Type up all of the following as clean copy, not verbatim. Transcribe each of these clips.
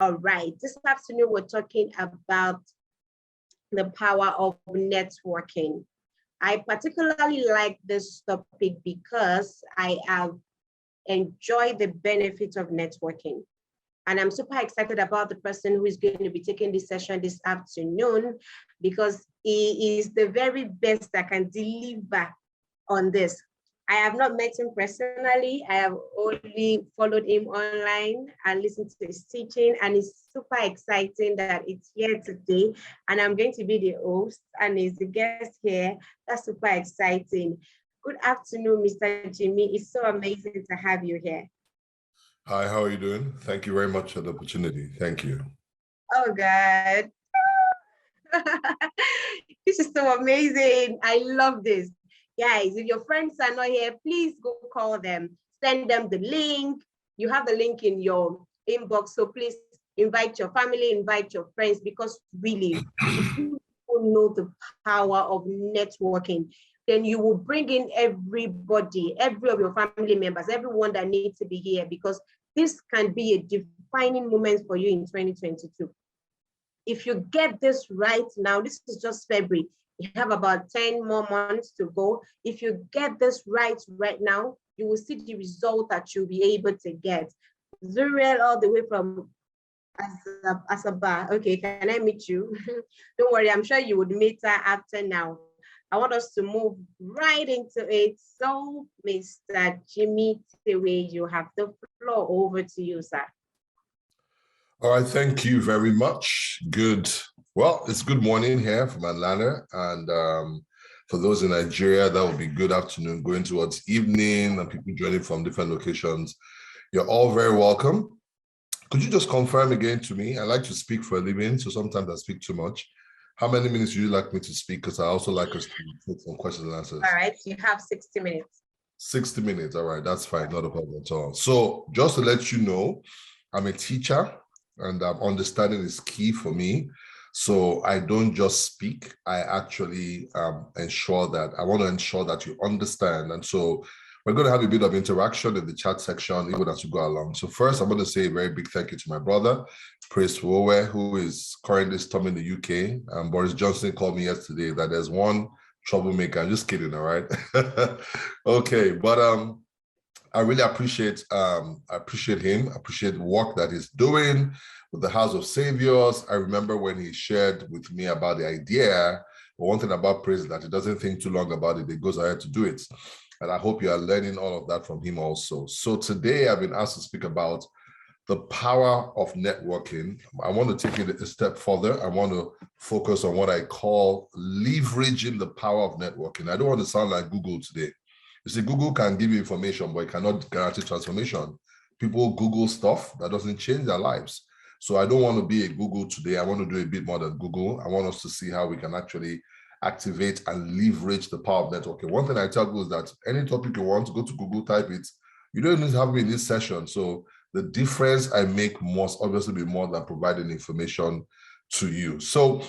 All right, this afternoon we're talking about the power of networking. I particularly like this topic because I have enjoyed the benefits of networking. And I'm super excited about the person who is going to be taking this session this afternoon because he is the very best that can deliver on this. I have not met him personally. I have only followed him online and listened to his teaching, and it's super exciting that it's here today. And I'm going to be the host, and he's the guest here. That's super exciting. Good afternoon, Mr. Jimmy. It's so amazing to have you here. Hi, how are you doing? Thank you very much for the opportunity. Thank you. Oh, God. This is so amazing. I love this. Guys, if your friends are not here, please go call them. Send them the link. You have the link in your inbox. So please invite your family, invite your friends, because really, if you know the power of networking, then you will bring in everybody, every of your family members, everyone that needs to be here, because this can be a defining moment for you in 2022. If you get this right now, this is just February, you have about 10 more months to go. If you get this right now, you will see the result that you'll be able to get. Zuriel all the way from Asaba. Okay, can I meet you? Don't worry, I'm sure you would meet her after now. I want us to move right into it. So, Mr. Jimmy Tewe, you have the floor. Over to you, sir. All right, thank you very much. Good. Well, it's good morning here from Atlanta. And for those in Nigeria, that would be good afternoon, going towards evening, and people joining from different locations. You're all very welcome. Could you just confirm again to me? I like to speak for a living, so sometimes I speak too much. How many minutes would you like me to speak? Because I also like us to take some questions and answers. All right, you have 60 minutes. 60 minutes, all right, that's fine, not a problem at all. So just to let you know, I'm a teacher, and understanding is key for me. So I don't just speak, I actually I want to ensure that you understand. And so we're going to have a bit of interaction in the chat section, even as we go along. So first, I'm going to say a very big thank you to my brother, Chris Wowe, who is currently storming the UK. Boris Johnson called me yesterday that there's one troublemaker. I'm just kidding, all right? Okay, but I really appreciate him, appreciate the work that he's doing with the House of Saviors. I remember when he shared with me about the idea, but one thing about praise is that he doesn't think too long about it, he goes ahead to do it. And I hope you are learning all of that from him also. So today I've been asked to speak about the power of networking. I want to take it a step further. I want to focus on what I call leveraging the power of networking. I don't want to sound like Google today. You see, Google can give you information, but it cannot guarantee transformation. People Google stuff that doesn't change their lives. So I don't want to be a Google today. I want to do a bit more than Google. I want us to see how we can actually activate and leverage the power of networking. One thing I tell people is that any topic you want to go to Google, type it. You don't need to have me in this session. So the difference I make must obviously be more than providing information to you. So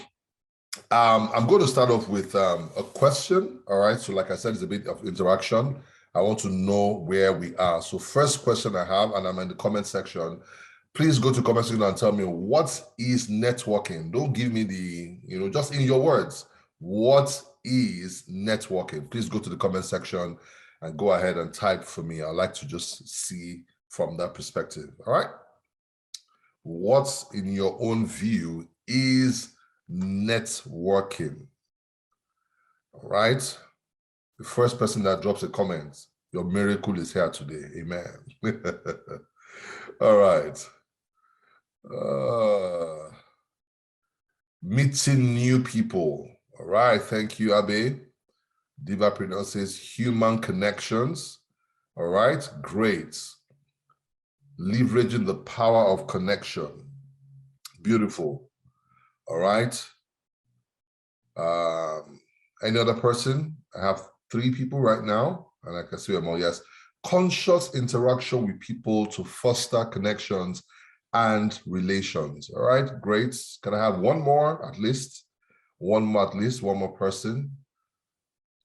I'm going to start off with a question. All right. So like I said, it's a bit of interaction. I want to know where we are. So first question I have, and I'm in the comment section. Please go to comment section and tell me, what is networking? Don't give me the, just in your words, what is networking? Please go to the comment section and go ahead and type for me. I like to just see from that perspective. All right. What in your own view is networking? All right. The first person that drops a comment, your miracle is here today. Amen. All right. Meeting new people. All right. Thank you, Abe. Diva pronounces human connections. All right. Great. Leveraging the power of connection. Beautiful. All right. Any other person? I have 3 people right now, and I can see them all. Yes. Conscious interaction with people to foster connections and relations. All right, great. Can I have one more at least? One more person.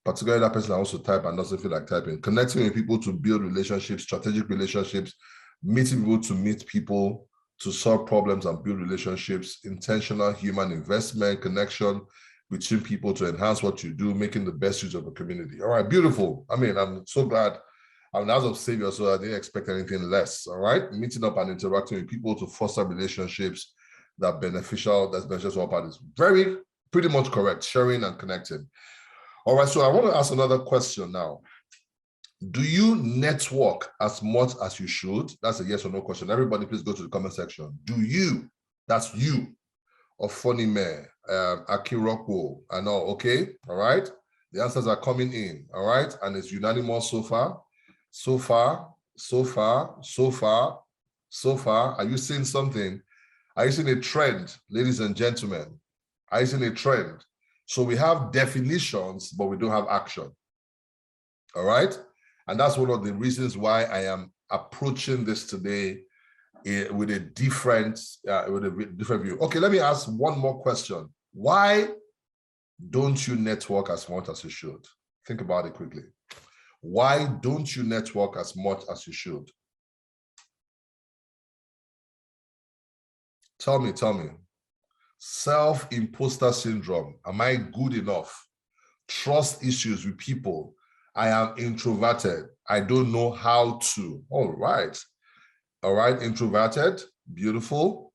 Particularly that person also type and doesn't feel like typing. Connecting with people to build relationships, strategic relationships, meeting people to meet people, to solve problems and build relationships, intentional human investment, connection between people to enhance what you do, making the best use of the community. All right, beautiful. I mean, I'm so glad I'm as of Savior, so I didn't expect anything less. All right, meeting up and interacting with people to foster relationships that's beneficial to all parties. Pretty much correct, sharing and connecting. All right, so I want to ask another question now. Do you network as much as you should? That's a yes or no question. Everybody, please go to the comment section. Do you, that's you, or Funny Mayor, Aki Rockwell, I know, okay? All right? The answers are coming in, all right? And it's unanimous so far. So far. Are you seeing something? Are you seeing a trend, ladies and gentlemen? Are you seeing a trend? So we have definitions, but we don't have action. All right? And that's one of the reasons why I am approaching this today with a different view. Okay, let me ask one more question. Why don't you network as much as you should? Think about it quickly. Why don't you network as much as you should? Tell me. Self-imposter syndrome. Am I good enough? Trust issues with people. I am introverted. I don't know how to. All right, introverted, beautiful.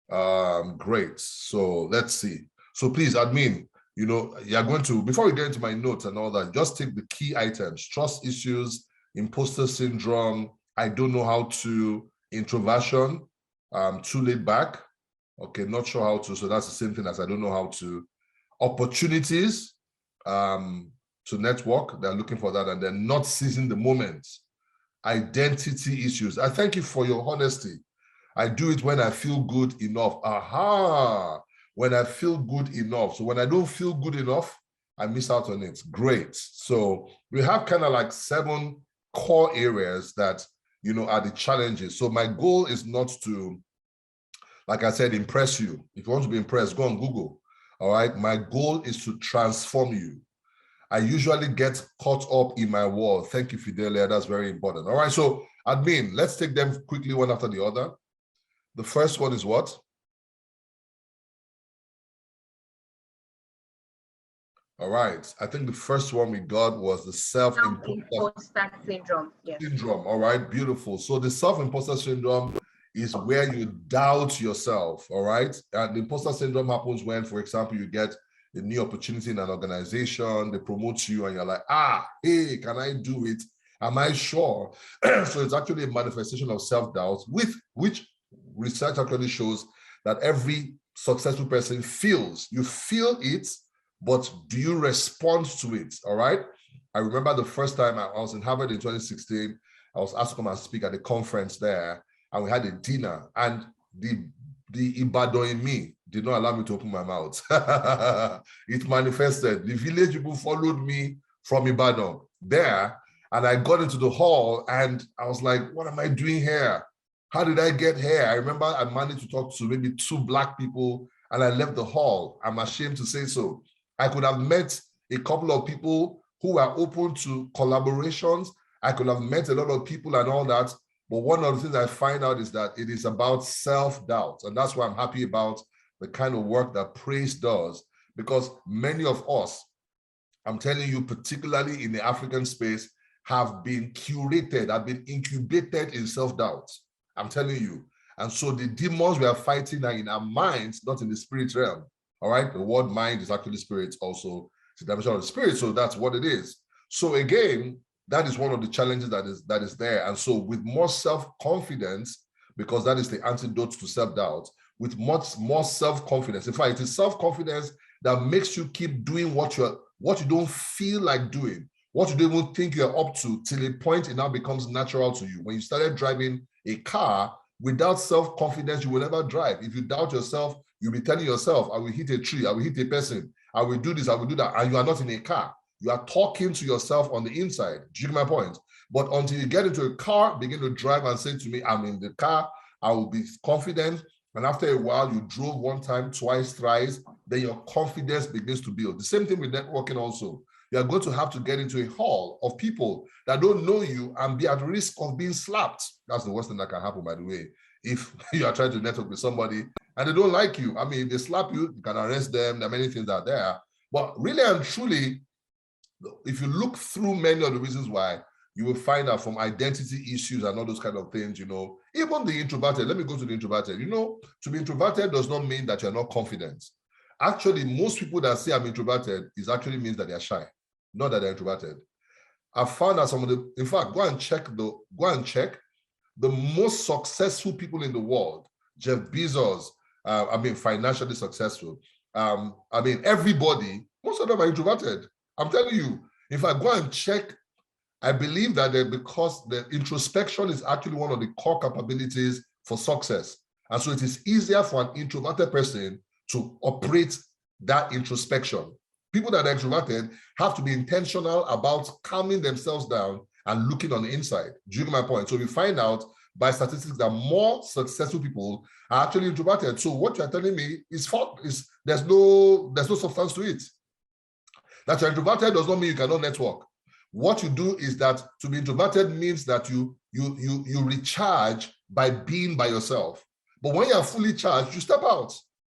Great. So let's see. So please, admin, you're going to, before we get into my notes and all that, just take the key items: trust issues, imposter syndrome, I don't know how to, introversion, too laid back. Okay, not sure how to. So that's the same thing as I don't know how to. Opportunities to network, they're looking for that, and they're not seizing the moment. Identity issues. I thank you for your honesty. I do it when I feel good enough. Aha! When I feel good enough. So when I don't feel good enough, I miss out on it. Great. So we have kind of like 7 core areas that, are the challenges. So my goal is not to, like I said, impress you. If you want to be impressed, go on Google. All right. My goal is to transform you. I usually get caught up in my word. Thank you, Fidelia. That's very important. All right. So admin, let's take them quickly one after the other. The first one is what? All right. I think the first one we got was the self-imposter syndrome. Yes. Syndrome. All right. Beautiful. So the self-imposter syndrome is where you doubt yourself. All right. And the imposter syndrome happens when, for example, you get a new opportunity in an organization, they promote you and you're like, hey, can I do it? Am I sure? So it's actually a manifestation of self-doubt, which research actually shows that every successful person feels. You feel it, but do you respond to it? All right. I remember the first time I was in Harvard in 2016, I was asked to come and speak at a conference there, and we had a dinner, and the Ibadan in me did not allow me to open my mouth. It manifested. The village people followed me from Ibadan there, and I got into the hall, and I was like, what am I doing here? How did I get here? I remember I managed to talk to maybe 2 Black people, and I left the hall. I'm ashamed to say so. I could have met a couple of people who were open to collaborations. I could have met a lot of people and all that. But one of the things I find out is that it is about self-doubt. And that's why I'm happy about the kind of work that Praise does, because many of us, I'm telling you, particularly in the African space, have been curated, have been incubated in self-doubt. I'm telling you. And so the demons we are fighting are in our minds, not in the spirit realm. All right. The word mind is actually spirit also. It's a dimension of the spirit. So that's what it is. So again, that is one of the challenges that is there. And so with more self-confidence, because that is the antidote to self-doubt, with much more self-confidence. In fact, it is self-confidence that makes you keep doing what you don't feel like doing, what you don't even think you're up to, till a point it now becomes natural to you. When you started driving a car, without self-confidence, you will never drive. If you doubt yourself, you'll be telling yourself, I will hit a tree, I will hit a person, I will do this, I will do that, and you are not in a car. You are talking to yourself on the inside. Do you get my point? But until you get into a car, begin to drive and say to me, I'm in the car, I will be confident. And after a while, you drove 1 time, twice, thrice, then your confidence begins to build. The same thing with networking also. You are going to have to get into a hall of people that don't know you and be at risk of being slapped. That's the worst thing that can happen, by the way, if you are trying to network with somebody and they don't like you. I mean, if they slap you, you can arrest them. There are many things out there. But really and truly, if you look through many of the reasons why, you will find out from identity issues and all those kind of things, you know, even the introverted. Let me go to the introverted. You know, to be introverted does not mean that you're not confident. Actually, most people that say I'm introverted is actually means that they're shy, not that they're introverted. I found that some of the, in fact, go and check the most successful people in the world. Jeff Bezos, financially successful. Everybody, most of them are introverted. I'm telling you, if I go and check, I believe that because the introspection is actually one of the core capabilities for success. And so it is easier for an introverted person to operate that introspection. People that are extroverted have to be intentional about calming themselves down and looking on the inside. Do you get my point? So we find out by statistics that more successful people are actually introverted. So what you're telling me is there's no substance to it. That you're introverted does not mean you cannot network. What you do is that to be introverted means that you recharge by being by yourself. But when you're fully charged, you step out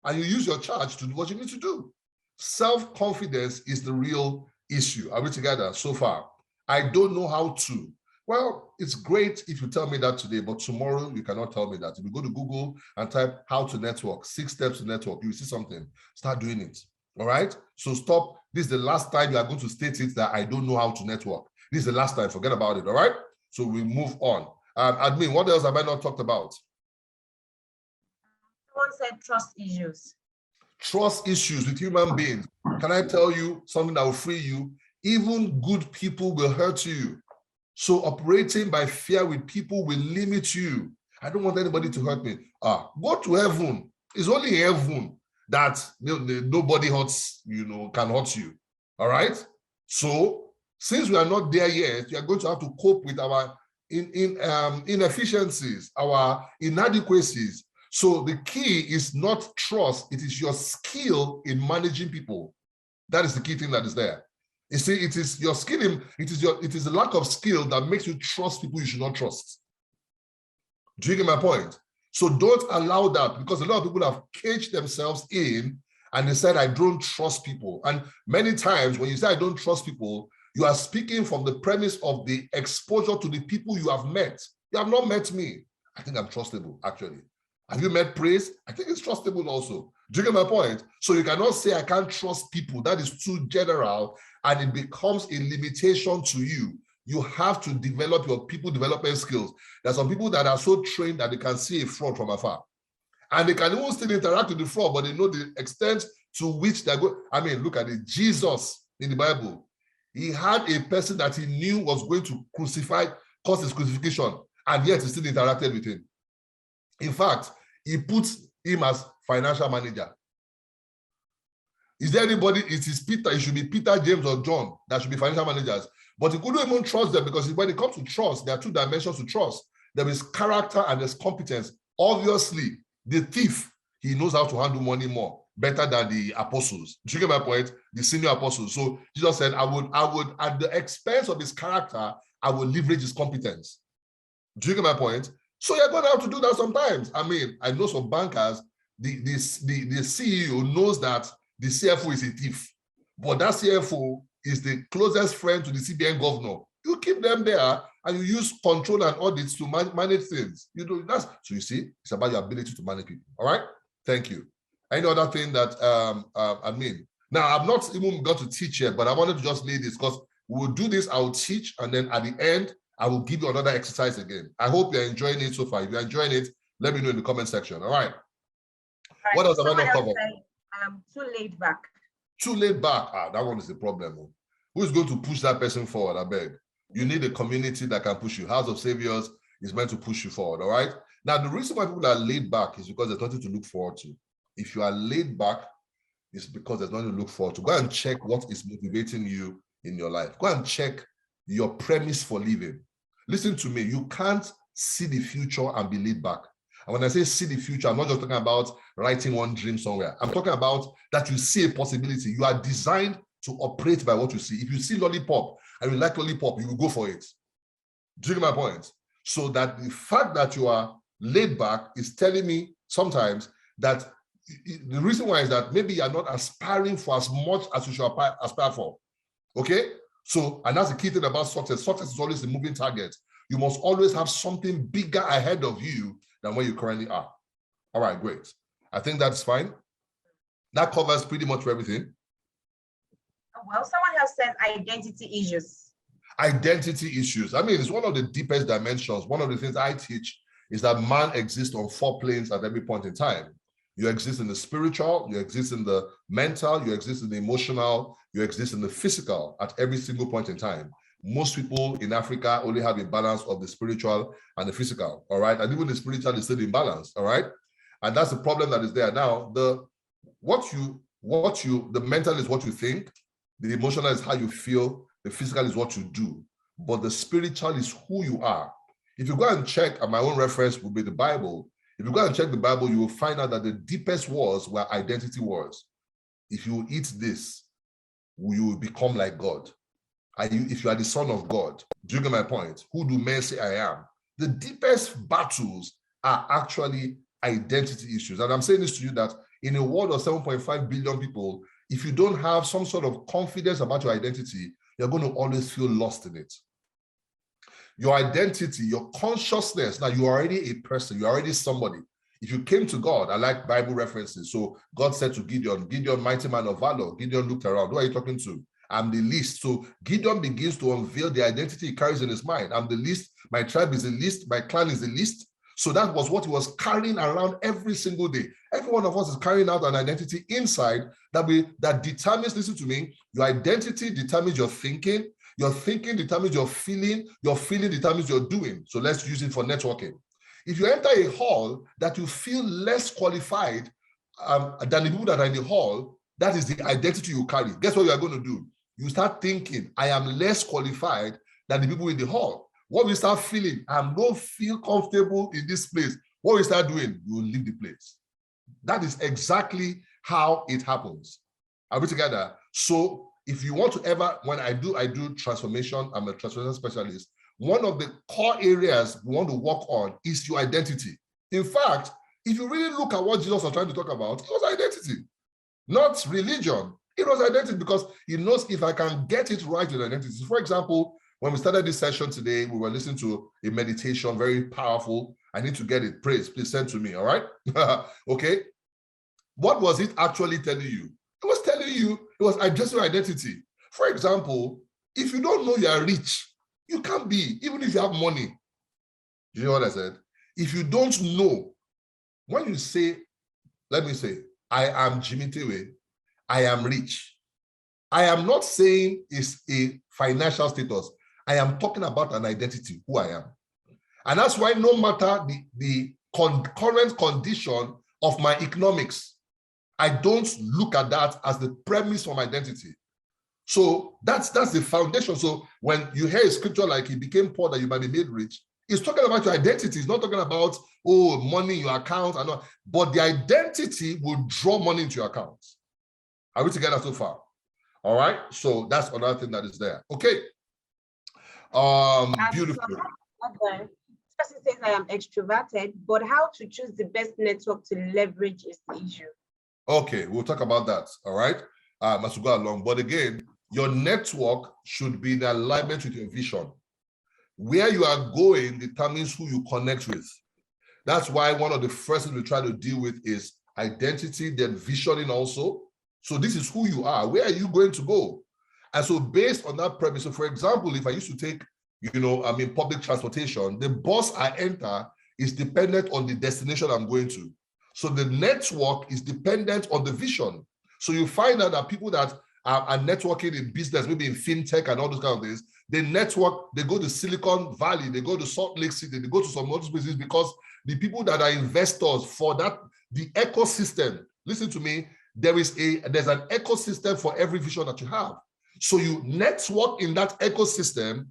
and you use your charge to do what you need to do. Self-confidence is the real issue. Are we together so far? I don't know how to. Well, it's great if you tell me that today, but tomorrow you cannot tell me that. If you go to Google and type how to network, 6 steps to network, you will see something. Start doing it. All right? So stop. This is the last time you are going to state it that I don't know how to network. This is the last time. Forget about it. All right? So we move on. Admin, what else have I not talked about? Someone said trust issues. Trust issues with human beings. Can I tell you something that will free you? Even good people will hurt you. So operating by fear with people will limit you. I don't want anybody to hurt me. Go to heaven. It's only heaven that nobody hurts, can hurt you. All right? So since we are not there yet, we are going to have to cope with our inefficiencies, our inadequacies. So the key is not trust, it is your skill in managing people. That is the key thing that is there. You see, it is your skill, it is the lack of skill that makes you trust people you should not trust. Do you get my point? So don't allow that, because a lot of people have caged themselves in and they said, I don't trust people. And many times when you say I don't trust people, you are speaking from the premise of the exposure to the people you have met. You have not met me. I think I'm trustable, actually. Have you met praise? I think it's trustable also. Do you get my point? So you cannot say I can't trust people. That is too general and it becomes a limitation to you. You have to develop your people development skills. There are some people that are so trained that they can see a fraud from afar. And they can even still interact with the fraud, but they know the extent to which they're going. I mean, look at it. Jesus in the Bible, he had a person that he knew was going to cause his crucifixion, and yet he still interacted with him. In fact, he puts him as financial manager. Is there anybody, it is Peter, it should be Peter, James, or John that should be financial managers. But he couldn't even trust them, because when it comes to trust, there are 2 dimensions to trust. There is character and there's competence. Obviously, the thief, he knows how to handle money better than the apostles. Do you get my point? The senior apostles. So Jesus said, I would, at the expense of his character, I will leverage his competence. Do you get my point? So you're going to have to do that sometimes. I mean, I know some bankers, the CEO knows that the CFO is a thief, but that CFO is the closest friend to the CBN governor. You keep them there and you use control and audits to manage things. So you see, it's about your ability to manage people. All right? Thank you. Any other thing that now I've not even got to teach yet, but I wanted to just lay this, because we'll do this, I'll teach, and then at the end, I will give you another exercise again. I hope you're enjoying it so far. If you're enjoying it, let me know in the comment section. All right. What else have I not covered? Too laid back. Too laid back. That one is the problem. Who is going to push that person forward? I beg. You need a community that can push you. House of Saviors is meant to push you forward. All right. Now, the reason why people are laid back is because there's nothing to look forward to. If you are laid back, it's because there's nothing to look forward to. Go and check what is motivating you in your life. Go and check your premise for living. Listen to me. You can't see the future and be laid back. And when I say see the future, I'm not just talking about writing one dream somewhere. I'm talking about that you see a possibility. You are designed to operate by what you see. If you see lollipop and you like lollipop, you will go for it. Do you get my point? So that the fact that you are laid back is telling me sometimes that the reason why is that maybe you're not aspiring for as much as you should aspire for. Okay? So, and that's the key thing about success. Success is always a moving target. You must always have something bigger ahead of you than where you currently are. All right, great. I think that's fine. That covers pretty much everything. Well, someone else says identity issues. Identity issues. I mean, it's one of the deepest dimensions. One of the things I teach is that man exists on 4 planes at every point in time. You exist in the spiritual, you exist in the mental, you exist in the emotional, you exist in the physical at every single point in time. Most people in Africa only have a balance of the spiritual and the physical, all right? And even the spiritual is still imbalanced, all right? And that's the problem that is there. Now, the mental is what you think, the emotional is how you feel, the physical is what you do, but the spiritual is who you are. If you go and check, and my own reference will be the Bible. If you go and check the Bible, you will find out that the deepest wars were identity wars. If you eat this, you will become like God. If you are the son of God, do you get my point? Who do men say I am? The deepest battles are actually identity issues. And I'm saying this to you that in a world of 7.5 billion people, if you don't have some sort of confidence about your identity, you're going to always feel lost in it. Your identity, your consciousness, now you're already a person, you're already somebody. If you came to God, I like Bible references. So God said to Gideon, mighty man of valor. Gideon looked around. Who are you talking to? I'm the least. So Gideon begins to unveil the identity he carries in his mind. I'm the least. My tribe is the least. My clan is the least. So that was what he was carrying around every single day. Every one of us is carrying out an identity inside that determines, listen to me, your identity determines your thinking determines your feeling determines your doing. So let's use it for networking. If you enter a hall that you feel less qualified than the people that are in the hall, that is the identity you carry. Guess what you are going to do? You start thinking, I am less qualified than the people in the hall. What we start feeling, I don't feel comfortable in this place. What we start doing, you will leave the place. That is exactly how it happens. Are we together? So if you want to ever, when I do transformation, I'm a transformation specialist. One of the core areas we want to work on is your identity. In fact, if you really look at what Jesus was trying to talk about, it was identity, not religion. It was identity, because he knows if I can get it right with identity. For example, when we started this session today, we were listening to a meditation, very powerful. I need to get it. Please send to me, all right? Okay. What was it actually telling you? It was telling you, it was addressing your identity. For example, if you don't know you are rich, you can't be, even if you have money. You know what I said? If you don't know, when you say, let me say, I am Jimmy Tewe, I am rich. I am not saying it's a financial status. I am talking about an identity, who I am. And that's why no matter the current condition of my economics, I don't look at that as the premise for my identity. So that's the foundation. So when you hear a scripture like he became poor that you might be made rich, it's talking about your identity. It's not talking about, oh, money in your account. But the identity will draw money into your account. Are we together so far? All right. So that's another thing that is there. Okay. Beautiful. Okay. This person says I am extroverted, but how to choose the best network to leverage is the issue. Okay, we'll talk about that. All right. As we go along. But again, your network should be in alignment with your vision. Where you are going determines who you connect with. That's why one of the first things we try to deal with is identity, then visioning also. So this is who you are. Where are you going to go? And so based on that premise, so for example, if I used to take, public transportation, the bus I enter is dependent on the destination I'm going to. So the network is dependent on the vision. So you find out that people that are networking in business, maybe in fintech and all those kind of things, they network, they go to Silicon Valley, they go to Salt Lake City, they go to some other places, because the people that are investors for that, the ecosystem, listen to me, there's an ecosystem for every vision that you have. So you network in that ecosystem,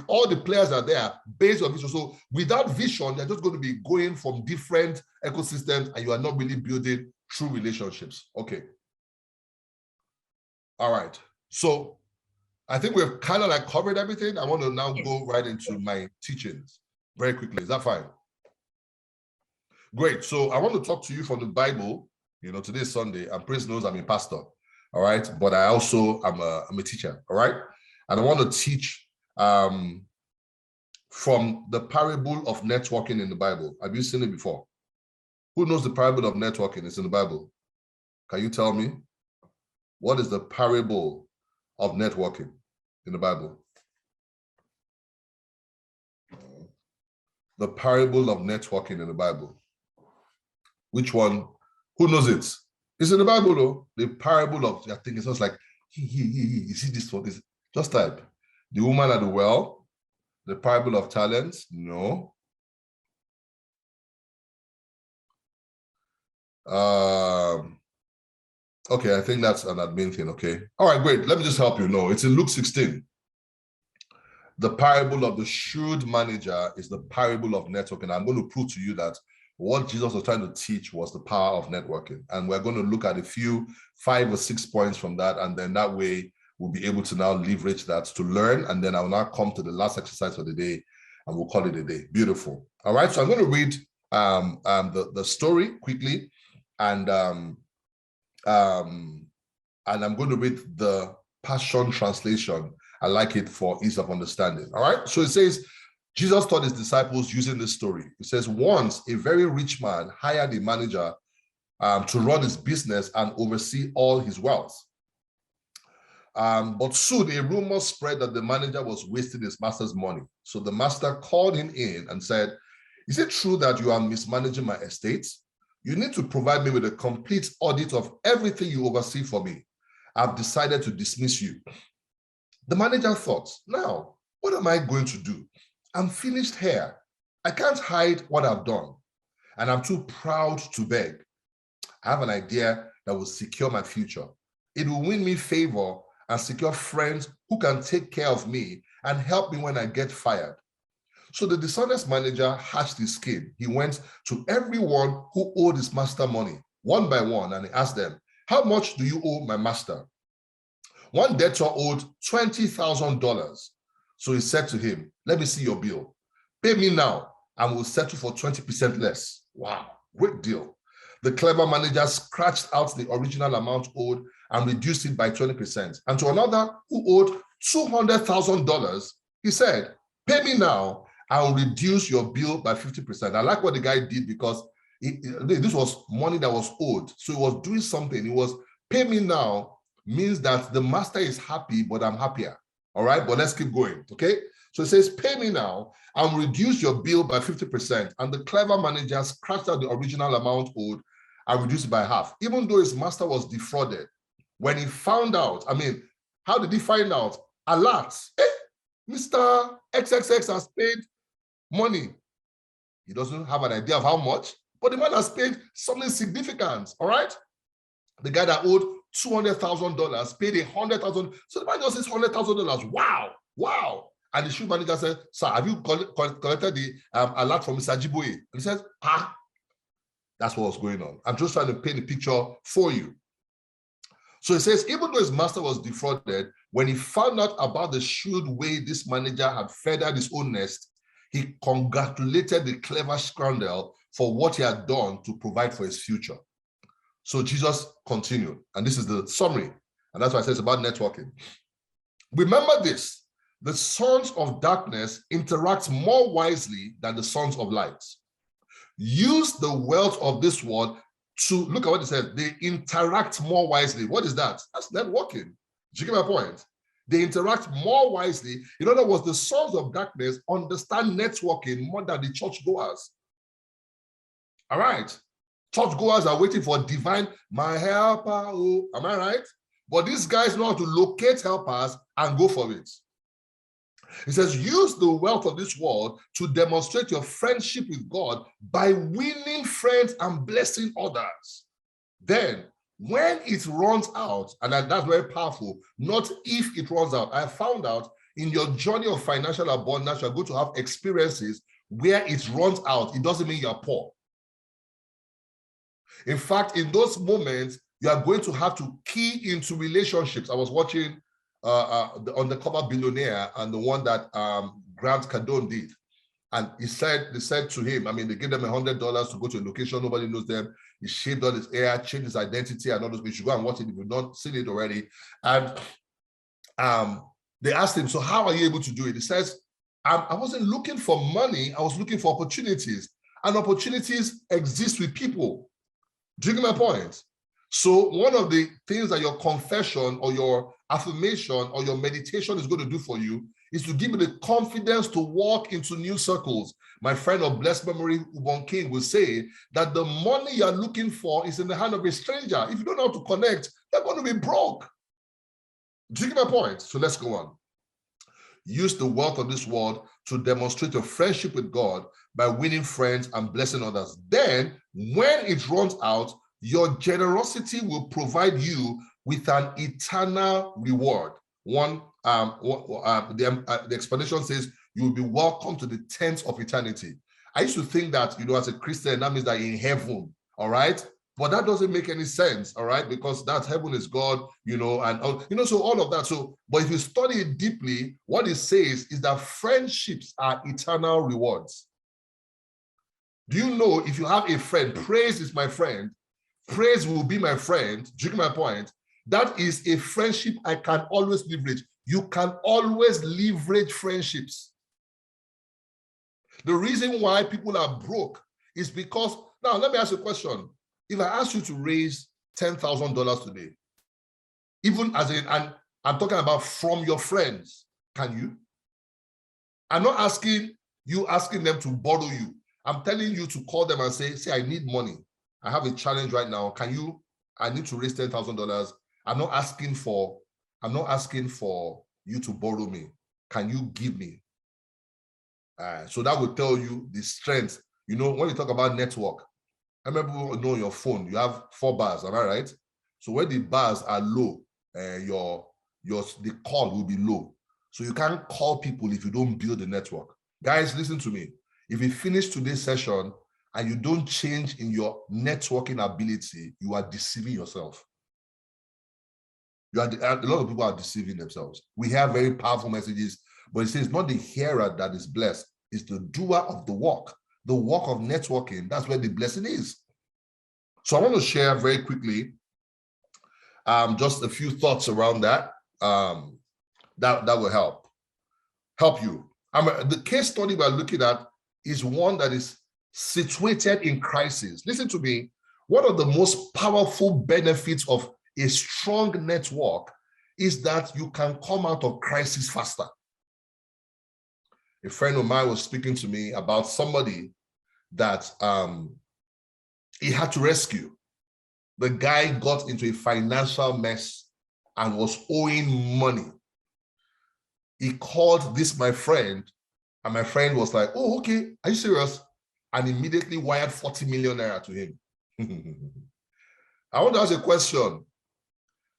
all the players are there based on vision. So without vision, they're just going to be going from different ecosystems and you are not really building true relationships. Okay. All right. So I think we've kind of like covered everything. I want to now go right into my teachings very quickly. Is that fine? Great. So I want to talk to you from the Bible. You know, today's Sunday, and praise knows I'm a pastor. All right. But I also am a teacher. All right. And I want to teach from the parable of networking in the Bible. Have you seen it before? Who knows the parable of networking? It's in the Bible. Can you tell me? What is the parable of networking in the Bible? The parable of networking in the Bible. Which one? Who knows it? It's in the Bible, though. The parable of, I think it's just like, you see this one? Just type. The woman at the well. The parable of talents? No. Okay, I think that's an admin thing, okay. All right, great. Let me just help you. No, it's in Luke 16. The parable of the shrewd manager is the parable of networking. I'm going to prove to you that what Jesus was trying to teach was the power of networking. And we're going to look at a few 5 or 6 points from that. And then that way we'll be able to now leverage that to learn. And then I'll now come to the last exercise for the day and we'll call it a day. Beautiful. All right. So I'm going to read the story quickly. And I'm going to read the Passion Translation. I like it for ease of understanding. All right. So it says, Jesus taught his disciples using this story. It says, once a very rich man hired a manager to run his business and oversee all his wealth. But soon a rumor spread that the manager was wasting his master's money. So the master called him in and said, is it true that you are mismanaging my estate? You need to provide me with a complete audit of everything you oversee for me. I've decided to dismiss you. The manager thought, now, what am I going to do? I'm finished here. I can't hide what I've done, and I'm too proud to beg. I have an idea that will secure my future. It will win me favor and secure friends who can take care of me and help me when I get fired. So the dishonest manager hatched his scheme. He went to everyone who owed his master money, one by one, and he asked them, how much do you owe my master? One debtor owed $20,000. So he said to him, let me see your bill. Pay me now and we'll settle for 20% less. Wow, great deal. The clever manager scratched out the original amount owed and reduced it by 20%. And to another who owed $200,000, he said, pay me now, I'll reduce your bill by 50%. I like what the guy did because this was money that was owed. So he was doing something. It was pay me now means that the master is happy, but I'm happier. All right, but let's keep going, okay? So it says, pay me now and reduce your bill by 50%. And the clever manager scratched out the original amount owed and reduced it by half, even though his master was defrauded. When he found out, I mean, how did he find out? Alert, Mr. XXX has paid money. He doesn't have an idea of how much, but the man has paid something significant, all right? The guy that owed $200,000 paid $100,000. So the man just says $100,000. Wow, wow. And the shoe manager said, sir, have you collected the alert from Mr. Jiboye? And he says, that's what was going on. I'm just trying to paint a picture for you. So it says, even though his master was defrauded, when he found out about the shrewd way this manager had feathered his own nest, he congratulated the clever scoundrel for what he had done to provide for his future. So Jesus continued, and this is the summary, and that's why it says about networking. Remember this, the sons of darkness interact more wisely than the sons of light. Use the wealth of this world to, look at what it says, they interact more wisely. What is that? That's networking. Did you get my point? They interact more wisely. In other words, the sons of darkness understand networking more than the churchgoers. All right. Churchgoers are waiting for divine, my helper, oh, am I right? But these guys know how to locate helpers and go for it. It says, use the wealth of this world to demonstrate your friendship with God by winning friends and blessing others. Then, when it runs out, and that's very powerful, not if it runs out. I found out in your journey of financial abundance, you're going to have experiences where it runs out. It doesn't mean you're poor. In fact, in those moments, you are going to have to key into relationships. I was watching the Undercover Billionaire and the one that Grant Cardone did. And they said to him, I mean, they gave them $100 to go to a location, nobody knows them. He shaved all his hair, changed his identity, and all those. We should go and watch it if you've not seen it already. And they asked him, so how are you able to do it? He says, I wasn't looking for money, I was looking for opportunities. And opportunities exist with people. Do you get my point? So one of the things that your confession or your affirmation or your meditation is going to do for you is to give you the confidence to walk into new circles. My friend of blessed memory, Ubon King, will say that the money you're looking for is in the hand of a stranger. If you don't know how to connect, you're going to be broke. Do you get my point? So let's go on. Use the wealth of this world to demonstrate your friendship with God by winning friends and blessing others. Then, when it runs out, your generosity will provide you with an eternal reward. The explanation says you will be welcome to the tents of eternity. I used to think that, as a Christian, that means that you're in heaven, all right? But that doesn't make any sense, all right? Because that heaven is God, so all of that. So, but if you study it deeply, what it says is that friendships are eternal rewards. Do you know if you have a friend, praise is my friend, praise will be my friend, do you get my point? That is a friendship I can always leverage. You can always leverage friendships. The reason why people are broke is because, now let me ask you a question. If I ask you to raise $10,000 today, even and I'm talking about from your friends, can you? I'm not asking them to borrow you. I'm telling you to call them and say, I need money. I have a challenge right now. I need to raise $10,000. I'm not asking for you to borrow me. Can you give me? So that will tell you the strength. When you talk about network, I remember on your phone, you have 4 bars, am I right? So when the bars are low, the call will be low. So you can't call people if you don't build the network. Guys, listen to me. If you finish today's session and you don't change in your networking ability, you are deceiving yourself. A lot of people are deceiving themselves. We have very powerful messages, but it says not the hearer that is blessed, it's the doer of the work. The work of networking, that's where the blessing is. So I want to share very quickly just a few thoughts around that. That will help you. The case study we're looking at is one that is situated in crisis. Listen to me. One of the most powerful benefits of a strong network is that you can come out of crisis faster. A friend of mine was speaking to me about somebody that he had to rescue. The guy got into a financial mess and was owing money. He called my friend, and my friend was like, oh, okay, are you serious? And immediately wired 40 million naira to him. I want to ask a question.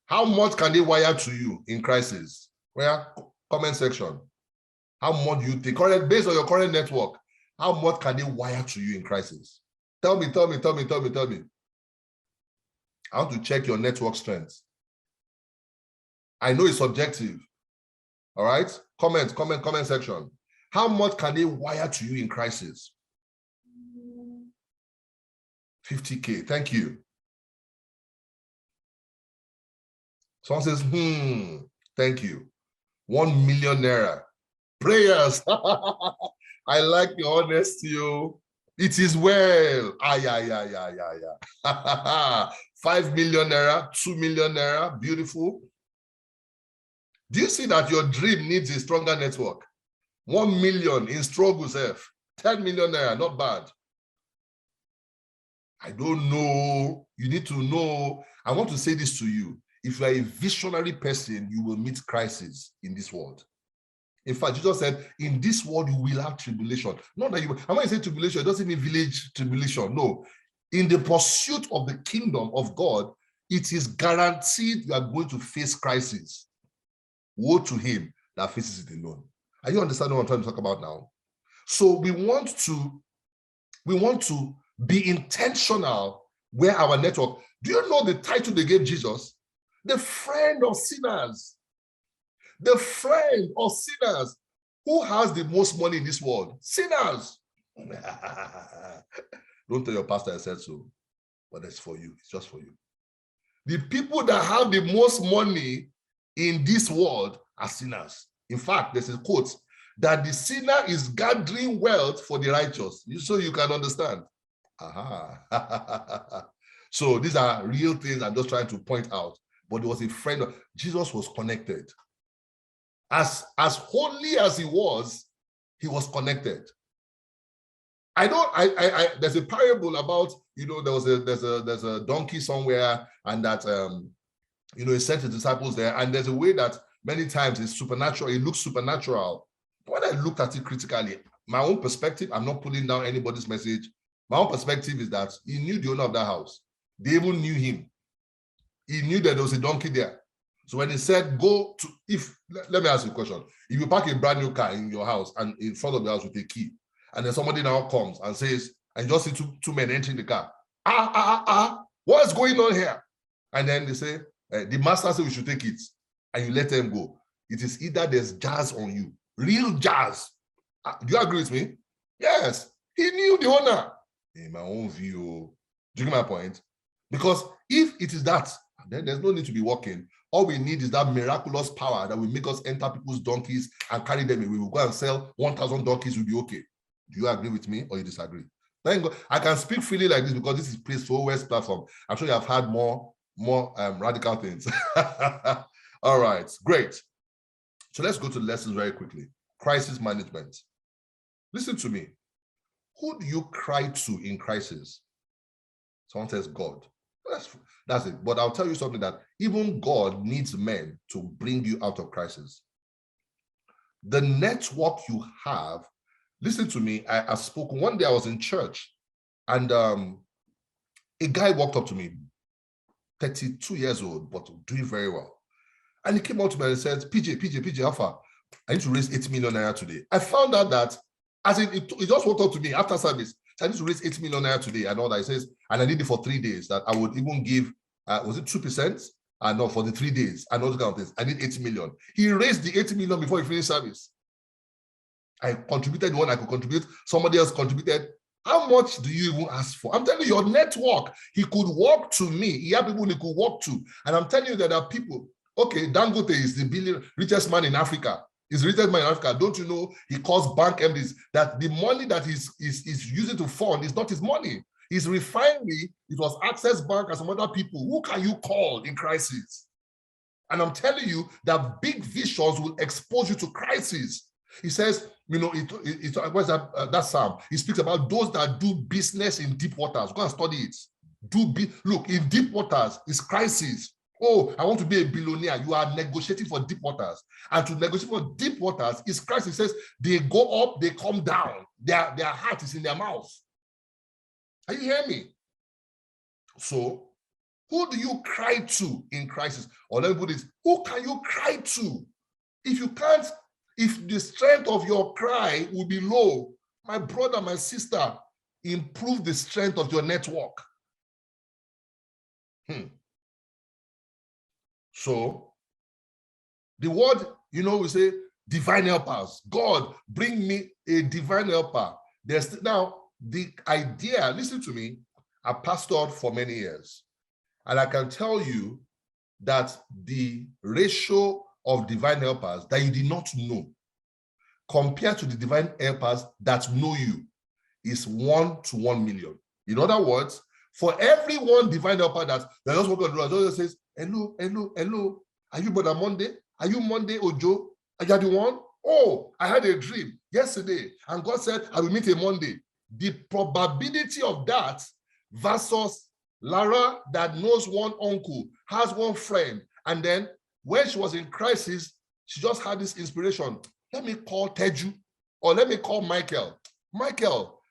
How much can they wire to you in crisis? Comment section. How much do you think, based on your current network, how much can they wire to you in crisis? Tell me. I want to check your network strength. I know it's subjective. All right? Comment section. How much can they wire to you in crisis? 50K. Thank you. Someone says, thank you. 1 million naira. Prayers. I like your honesty. It is well. 5 million naira, 2 million naira. Beautiful. Do you see that your dream needs a stronger network? 1 million in struggles, 10 million naira, not bad. I don't know. You need to know. I want to say this to you. If you are a visionary person, you will meet crisis in this world. In fact, Jesus said, in this world, you will have tribulation. Not that and when I say tribulation, it doesn't mean village tribulation. No. In the pursuit of the kingdom of God, it is guaranteed you are going to face crisis. Woe to him that faces it alone. Are you understanding what I'm trying to talk about now? So we want to be intentional where our network. Do you know the title they gave Jesus? The friend of sinners. The friend of sinners. Who has the most money in this world? Sinners. Don't tell your pastor I said so, but it's for you. It's just for you. The people that have the most money in this world are sinners. In fact, there's a quote that the sinner is gathering wealth for the righteous, so you can understand. So these are real things I'm just trying to point out. But there was a friend of Jesus was connected. As holy as he was connected. There's a parable about, there's a donkey somewhere, and that he sent his disciples there, and there's a way that many times it's supernatural, it looks supernatural. But when I looked at it critically, my own perspective, I'm not pulling down anybody's message. My own perspective is that he knew the owner of that house. They even knew him. He knew that there was a donkey there. So when he said, let me ask you a question. If you park a brand new car in your house and in front of the house with a key, and then somebody now comes and says, and you just see two men entering the car, what's going on here? And then they say, the master said we should take it, and you let them go. It is either there's jazz on you, real jazz. Do you agree with me? Yes, he knew the owner. In my own view, do you get my point? Because if it is that, then there's no need to be walking. All we need is that miraculous power that will make us enter people's donkeys and carry them away. We will go and sell 1,000 donkeys, will be okay. Do you agree with me or you disagree? Thank God. I can speak freely like this because this is Praise for West platform. I'm sure you have had more radical things. All right, great. So let's go to the lessons very quickly. Crisis management. Listen to me. Who do you cry to in crisis? Someone says God. That's it. But I'll tell you something, that even God needs men to bring you out of crisis. The network you have, listen to me, I spoke one day, I was in church, and a guy walked up to me, 32 years old, but doing very well. And he came up to me and he said, PJ, Alpha, I need to raise 8 million naira today. I found out that, as in, he just walked up to me after service, so I need to raise 8 million naira today, and all that. He says, and I did it for 3 days, that I would even give, was it 2%? No, for the 3 days, and all those kind of things. I need 8 million. He raised the 8 million before he finished service. I contributed one I could contribute, somebody else contributed. How much do you even ask for? I'm telling you, your network, he could walk to me. He had people he could walk to. And I'm telling you that there are people, okay, Dangote is the richest man in Africa. He's the richest man in Africa. Don't you know he calls bank MDs that the money that he's using to fund is not his money. His refinery, it was Access Bank and some other people. Who can you call in crisis? And I'm telling you that big visions will expose you to crisis. He says, what's that Psalm? He speaks about those that do business in deep waters. Go and study it. Look, in deep waters is crisis. Oh, I want to be a billionaire. You are negotiating for deep waters. And to negotiate for deep waters is crisis. He says they go up, they come down. Their heart is in their mouth. Are you hearing me? So, who do you cry to in crisis? Or let me put this, who can you cry to? If you can't, if the strength of your cry will be low, my brother, my sister, improve the strength of your network. So, the word, we say divine helpers. God, bring me a divine helper. There's now the idea, listen to me, I pastored for many years. And I can tell you that the ratio of divine helpers that you did not know compared to the divine helpers that know you is 1 to 1 million. In other words, for every one divine helper that just walk on the road, just says, hello, are you Brother Monday? Are you Monday Ojo? Are you the one? Oh, I had a dream yesterday, and God said, I will meet a Monday. The probability of that versus Lara that knows one uncle, has one friend, and then when she was in crisis, she just had this inspiration. Let me call Teju, or let me call Michael.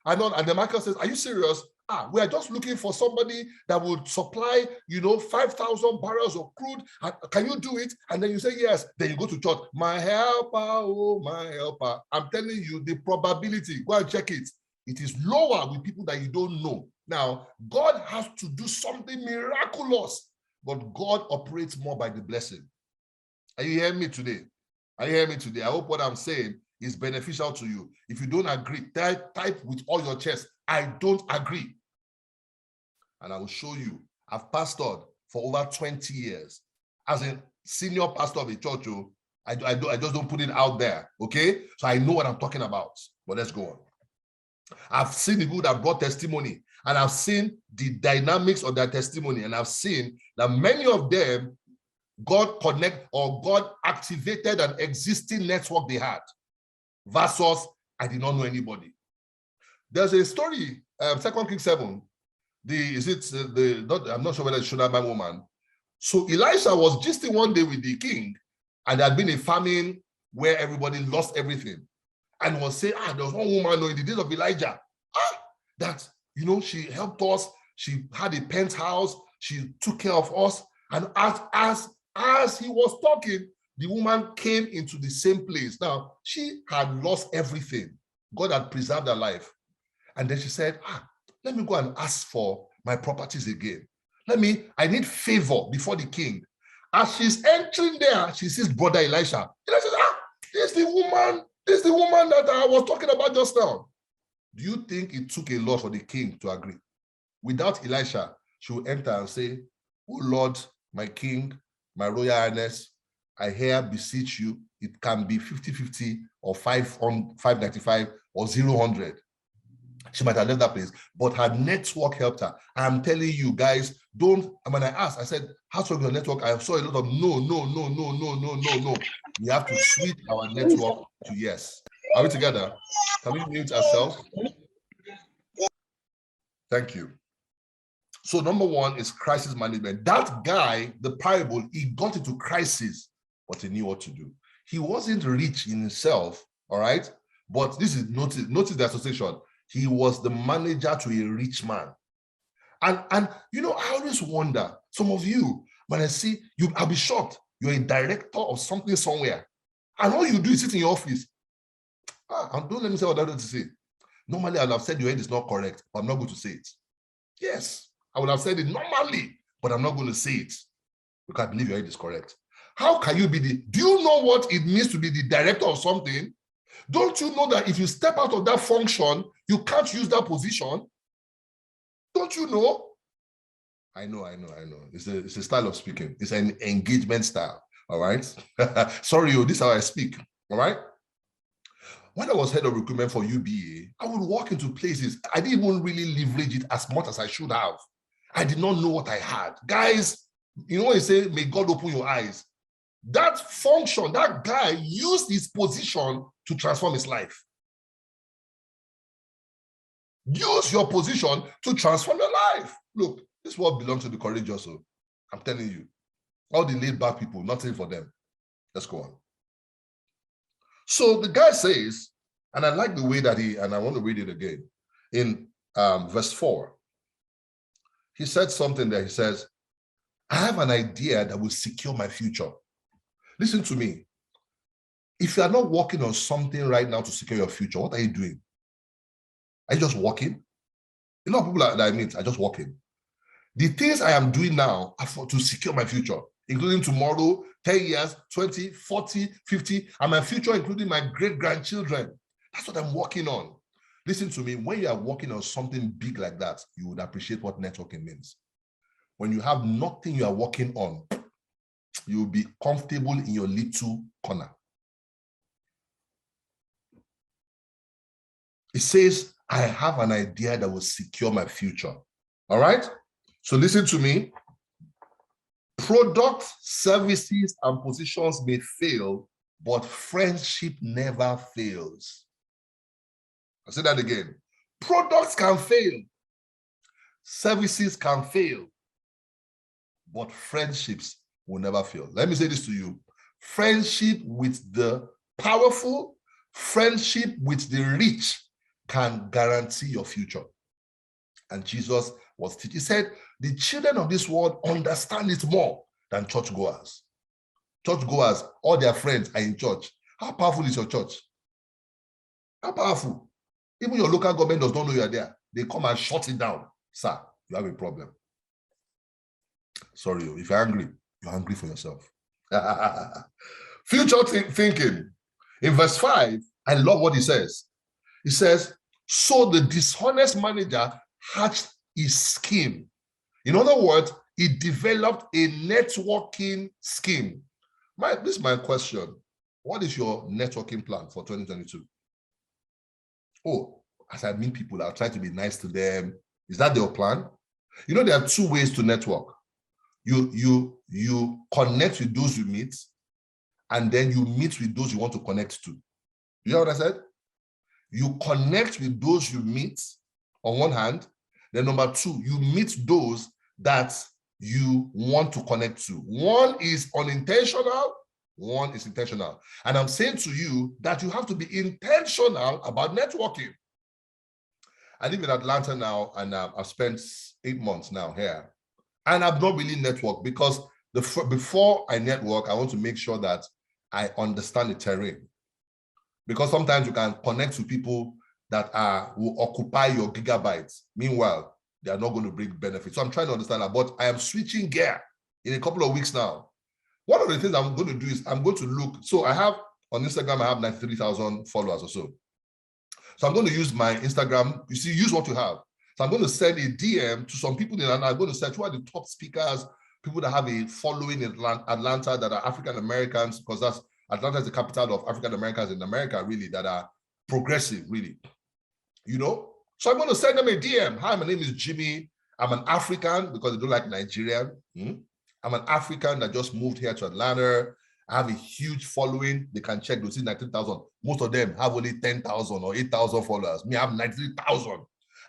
And then Michael says, are you serious? We are just looking for somebody that would supply, 5,000 barrels of crude. Can you do it? And then you say, yes. Then you go to church. My helper, oh, my helper. I'm telling you, the probability, go and check it. It is lower with people that you don't know. Now, God has to do something miraculous, but God operates more by the blessing. Are you hearing me today? I hope what I'm saying is beneficial to you. If you don't agree, type with all your chest, I don't agree. And I will show you. I've pastored for over 20 years as a senior pastor of a church. I just don't put it out there, okay? So I know what I'm talking about. But let's go on. I've seen the people that brought testimony, and I've seen the dynamics of their testimony, and I've seen that many of them, God activated an existing network they had, versus I did not know anybody. There's a story, 2 Kings 7. I'm not sure whether it's Shunammite woman. So Elisha was just one day with the king, and there had been a famine where everybody lost everything. And was saying, there was one woman in the days of Elijah, that, she helped us. She had a penthouse. She took care of us. And as he was talking, the woman came into the same place. Now, she had lost everything. God had preserved her life. And then she said, let me go and ask for my properties again. I need favor before the king. As she's entering there, she sees brother Elisha. Elisha says, this is the woman that I was talking about just now. Do you think it took a lot for the king to agree? Without Elisha, she will enter and say, oh Lord, my king, my royal highness, I here beseech you, it can be 50-50 or 595 or 0-100. She might have left that place, but her network helped her. I'm telling you guys, when I asked, I said, how strong is your network? I saw a lot of no. We have to switch our network to yes. Are we together? Can we mute ourselves? Thank you. So number one is crisis management. That guy, the parable, he got into crisis, but he knew what to do. He wasn't rich in himself, all right? But this is, notice the association. He was the manager to a rich man. And I always wonder, some of you, when I see you, I'll be shocked. You're a director of something somewhere. And all you do is sit in your office. Don't let me say what I want to say. Normally, I would have said your head is not correct, but I'm not going to say it. Yes, I would have said it normally, but I'm not going to say it because I believe your head is correct. How can you be do you know what it means to be the director of something? Don't you know that if you step out of that function, you can't use that position? Don't you know? I know. It's a style of speaking. It's an engagement style, all right? Sorry, this is how I speak, all right? When I was head of recruitment for UBA, I would walk into places. I didn't even really leverage it as much as I should have. I did not know what I had. Guys, when you say, may God open your eyes, that function, that guy used his position to transform his life. Use your position to transform your life. Look, this is what belongs to the courageous. So I'm telling you, all the laid back people, nothing for them. Let's go on. So the guy says, and I like the way that and I want to read it again, in verse 4, he said something there. He says, I have an idea that will secure my future. Listen to me. If you are not working on something right now to secure your future, what are you doing? Are you just working? A lot of people that I meet are just working. The things I am doing now are to secure my future, including tomorrow, 10 years, 20, 40, 50, and my future, including my great-grandchildren. That's what I'm working on. Listen to me. When you are working on something big like that, you would appreciate what networking means. When you have nothing you are working on, you will be comfortable in your little corner. It says, I have an idea that will secure my future. All right? So listen to me. Products, services, and positions may fail, but friendship never fails. I'll say that again. Products can fail. Services can fail, but friendships will never fail. Let me say this to you. Friendship with the powerful, friendship with the rich can guarantee your future. And Jesus was teaching. He said, the children of this world understand it more than churchgoers. Churchgoers, all their friends are in church. How powerful is your church? How powerful? Even your local government does not know you are there. They come and shut it down. Sir, you have a problem. Sorry, if you're angry for yourself. Future thinking. In verse 5, I love what he says. He says, so the dishonest manager hatched his scheme. In other words, he developed a networking scheme. This is my question. What is your networking plan for 2022? Oh, as I meet people, I'll try to be nice to them. Is that your plan? You know, there are two ways to network. You connect with those you meet, and then you meet with those you want to connect to. You know what I said? You connect with those you meet on one hand, then number two, you meet those that you want to connect to. One is unintentional, one is intentional. And I'm saying to you that you have to be intentional about networking. I live in Atlanta now, and I've spent 8 months now here. And I've not really networked because before I network, I want to make sure that I understand the terrain. Because sometimes you can connect to people that will occupy your gigabytes. Meanwhile, they are not going to bring benefits. So I'm trying to understand that, but I am switching gear in a couple of weeks now. One of the things I'm going to do is I'm going to look. So I have on Instagram, I have 93,000 followers or so. So I'm going to use my Instagram. You see, use what you have. So I'm going to send a DM to some people and I'm going to search who are the top speakers, people that have a following in Atlanta that are African Americans, because Atlanta is the capital of African Americans in America, really, that are progressive, really. You know? So I'm going to send them a DM. Hi, my name is Jimmy. I'm an African because they don't like Nigerian. I'm an African that just moved here to Atlanta. I have a huge following. They can check. They'll see 19,000. Most of them have only 10,000 or 8,000 followers. Me, I have 93,000.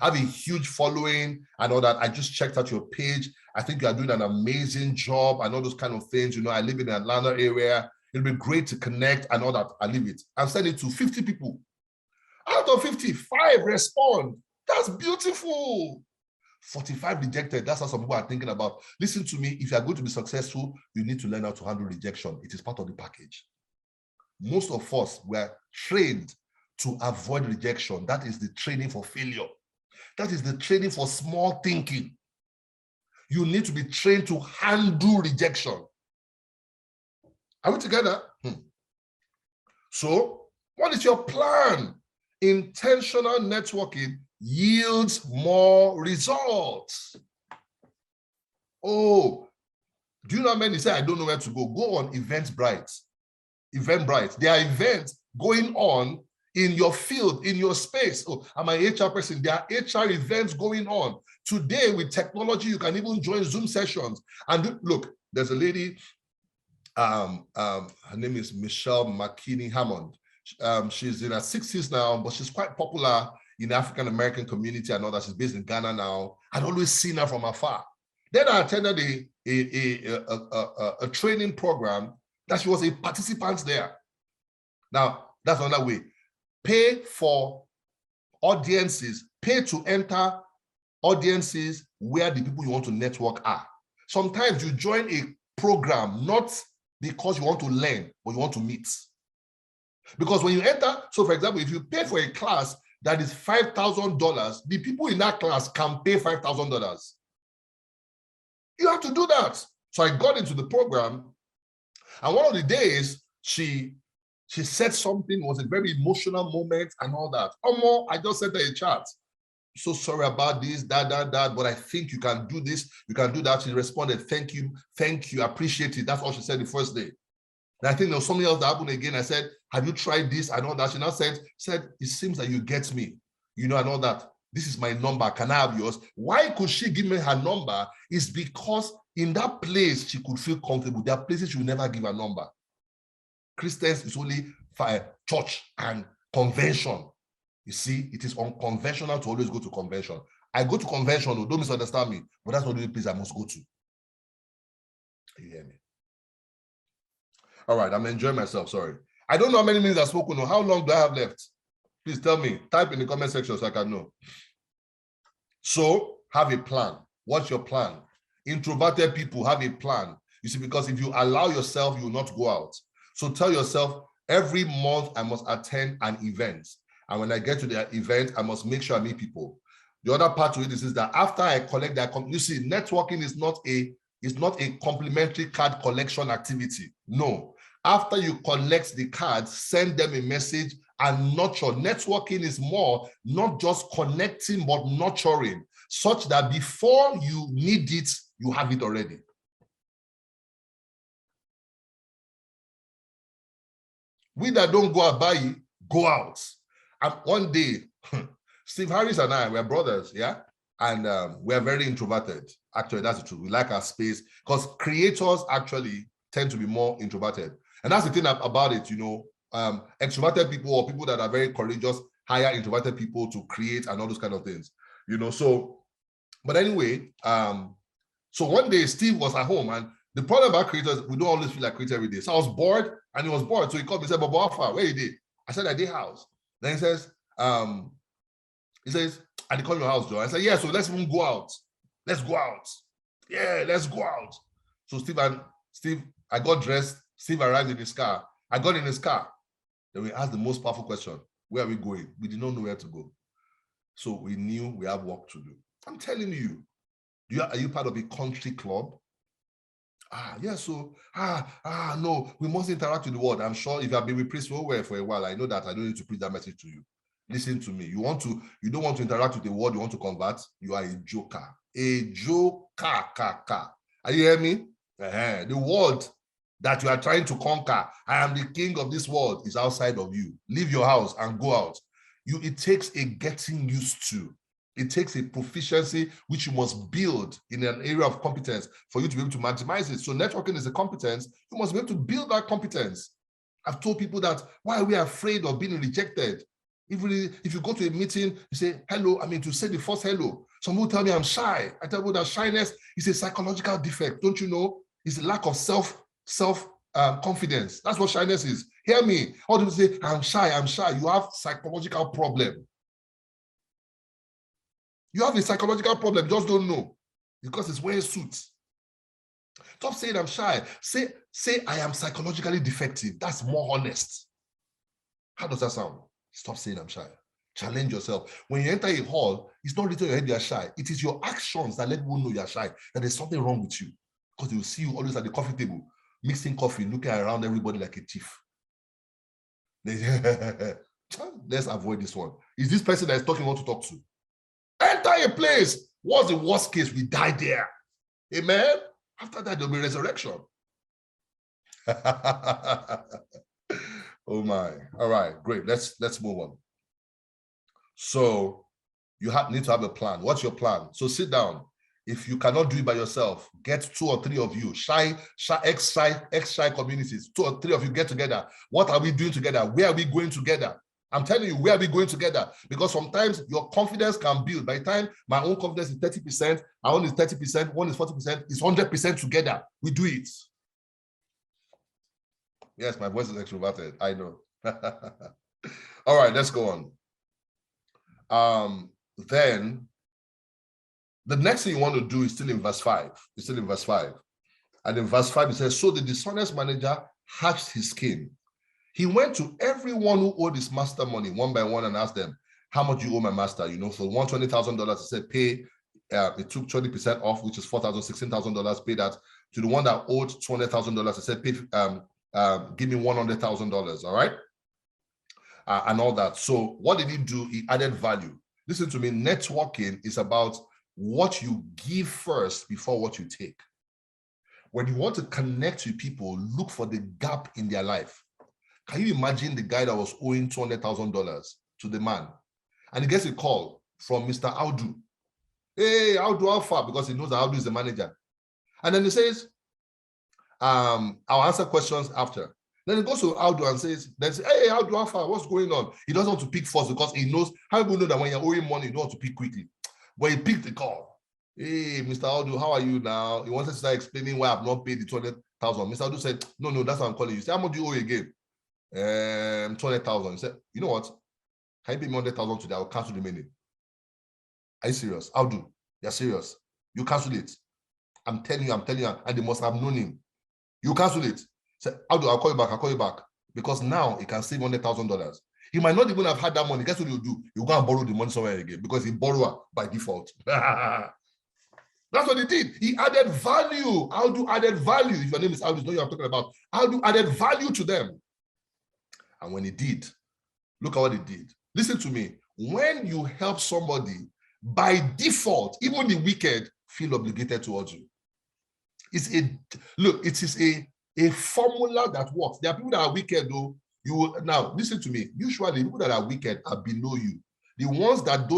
I have a huge following and all that. I just checked out your page. I think you are doing an amazing job and all those kind of things. You know, I live in the Atlanta area. It'll be great to connect and all that. I leave it. I'm sending it to 50 people. Out of 55 respond. That's beautiful. 45 rejected. That's how some people are thinking about. Listen to me. If you are going to be successful, you need to learn how to handle rejection. It is part of the package. Most of us were trained to avoid rejection. That is the training for failure. That is the training for small thinking. You need to be trained to handle rejection. Are we together? So, what is your plan? Intentional networking yields more results. Oh, do you know how many say, I don't know where to go? Go on Eventbrite. Eventbrite. There are events going on in your field, in your space. Oh, I'm an HR person. There are HR events going on. Today, with technology, you can even join Zoom sessions. And look, there's a lady, her name is Michelle McKinney Hammond. She's in her 60s now, but she's quite popular in the African American community and all that. She's based in Ghana now. I'd always seen her from afar. Then I attended a training program that she was a participant there. Now, that's another way. Pay for audiences, pay to enter audiences where the people you want to network are. Sometimes you join a program not because you want to learn, but you want to meet. Because when you enter, so for example, if you pay for a class that is $5,000, the people in that class can pay $5,000. You have to do that. So I got into the program, and one of the days she said something, was a very emotional moment and all that. I just sent her a chat. So sorry about this, that, but I think you can do this, you can do that. She responded, thank you, appreciate it. That's all she said the first day. And I think there was something else that happened again. I said, have you tried this and all that? She now said, it seems that you get me, you know, and all that. This is my number. Can I have yours? Why could she give me her number? Is because in that place, she could feel comfortable. There are places she will never give her number. Christians is only church and convention. You see, it is unconventional to always go to convention. I go to convention, don't misunderstand me, but that's not the only place I must go to. You hear me? All right, I'm enjoying myself, sorry. I don't know how many minutes I've spoken. How long do I have left? Please tell me. Type in the comment section so I can know. So, have a plan. What's your plan? Introverted people have a plan. You see, because if you allow yourself, you will not go out. So tell yourself, every month I must attend an event. And when I get to the event, I must make sure I meet people. The other part to it is that after I collect that, you see, networking is not a complimentary card collection activity. No. After you collect the cards, send them a message and nurture. Networking is more, not just connecting, but nurturing, such that before you need it, you have it already. We that don't go out buy it, go out. And one day, Steve Harris and I, we're brothers, yeah? And we're very introverted. Actually, that's the truth. We like our space because creators actually tend to be more introverted. And that's the thing about it, you know, extroverted people or people that are very courageous hire introverted people to create and all those kind of things, you know. So, but anyway, so one day Steve was at home, and the problem about creators, we don't always feel like creating every day. So I was bored, and he was bored. So he called me and said, Bobo, how far? Where you did? I said, at the house. Then he says, I did call your house, Joe. I said, yeah, so let's even go out. Let's go out. Yeah, let's go out. So Steve, I got dressed. Steve arrived in his car. I got in his car. Then we asked the most powerful question. Where are we going? We did not know where to go. So we knew we have work to do. I'm telling you, are you part of a country club? Yeah, so, no, we must interact with the world. I'm sure if you have been with Prince for a while, I know that I don't need to preach that message to you. Listen to me. You don't want to interact with the world, you want to convert, you are a joker. A joker. Are you hearing me? The world that you are trying to conquer, I am the king of this world, is outside of you. Leave your house and go out. It takes a getting used to. It takes a proficiency which you must build in an area of competence for you to be able to maximize it. So networking is a competence. You must be able to build that competence. I've told people that, why are we afraid of being rejected? If you go to a meeting, you say, hello, to say the first hello. Some people tell me I'm shy. I tell people that shyness is a psychological defect. Don't you know? It's a lack of self-confidence. That's what shyness is. Hear me. All people say, I'm shy. You have psychological problem. You have a psychological problem, you just don't know, because it's wearing suits. Stop saying I'm shy. Say I am psychologically defective. That's more honest. How does that sound? Stop saying I'm shy. Challenge yourself. When you enter a hall, it's not written on your head you're shy. It is your actions that let people know you're shy, that there's something wrong with you. Because they will see you always at the coffee table, mixing coffee, looking around everybody like a thief. Let's avoid this one. Is this person that is talking want to talk to? Enter a place. What's the worst case? We die there. Amen. After that, there'll be resurrection. Oh my. All right, great. Let's move on. So you need to have a plan. What's your plan? So sit down. If you cannot do it by yourself, get 2 or 3 of you, ex-shy communities, 2 or 3 of you get together. What are we doing together? Where are we going together? I'm telling you, where are we going together? Because sometimes your confidence can build. By the time my own confidence is 30%, our own is 30%, one is 40%, it's 100% together. We do it. Yes, my voice is extroverted. I know. All right, let's go on. Then the next thing you want to do is still in verse 5. It's still in verse 5. And in verse 5, it says, so the dishonest manager hatched his scheme. He went to everyone who owed his master money one by one and asked them, how much you owe my master? You know, so $120,000, he said, pay. It took 20% off, which is $4,000, $16,000, pay that. To the one that owed $200,000, he said, pay, give me $100,000, all right? And all that. So what did he do? He added value. Listen to me, networking is about what you give first before what you take. When you want to connect with people, look for the gap in their life. Can you imagine the guy that was owing $200,000 to the man? And he gets a call from Mr. Audu. Hey, Audu, how far? Because he knows that Audu is the manager. And then he says, I'll answer questions after. Then he goes to Audu and says, hey, Audu, how far? What's going on? He doesn't want to pick first because he knows, how people know that when you're owing money, you don't want to pick quickly. But he picked the call. Hey, Mr. Audu, how are you now? He wanted to start explaining why I've not paid the $200,000. Mr. Audu said, no, that's what I'm calling you. He said, how much do you owe again? 200,000. He said, you know what? Can you pay me 100,000 today? I'll cancel the remaining. Are you serious? I'll do. You're serious. You cancel it. I'm telling you, and they must have known him. You cancel it. Say, I'll call you back. Because now he can save $100,000. He might not even have had that money. Guess what he'll do? He'll go and borrow the money somewhere again because he's a borrower by default. That's what he did. He added value. Audu added value. If your name is Audu, you know what I'm talking about. Audu added value to them. And when he did, Look at what it did. Listen to me. When you help somebody, by default, even the wicked feel obligated towards you. It is a formula that works. There are people that are wicked, though. Now listen to me. Usually, people that are wicked are below you. The ones that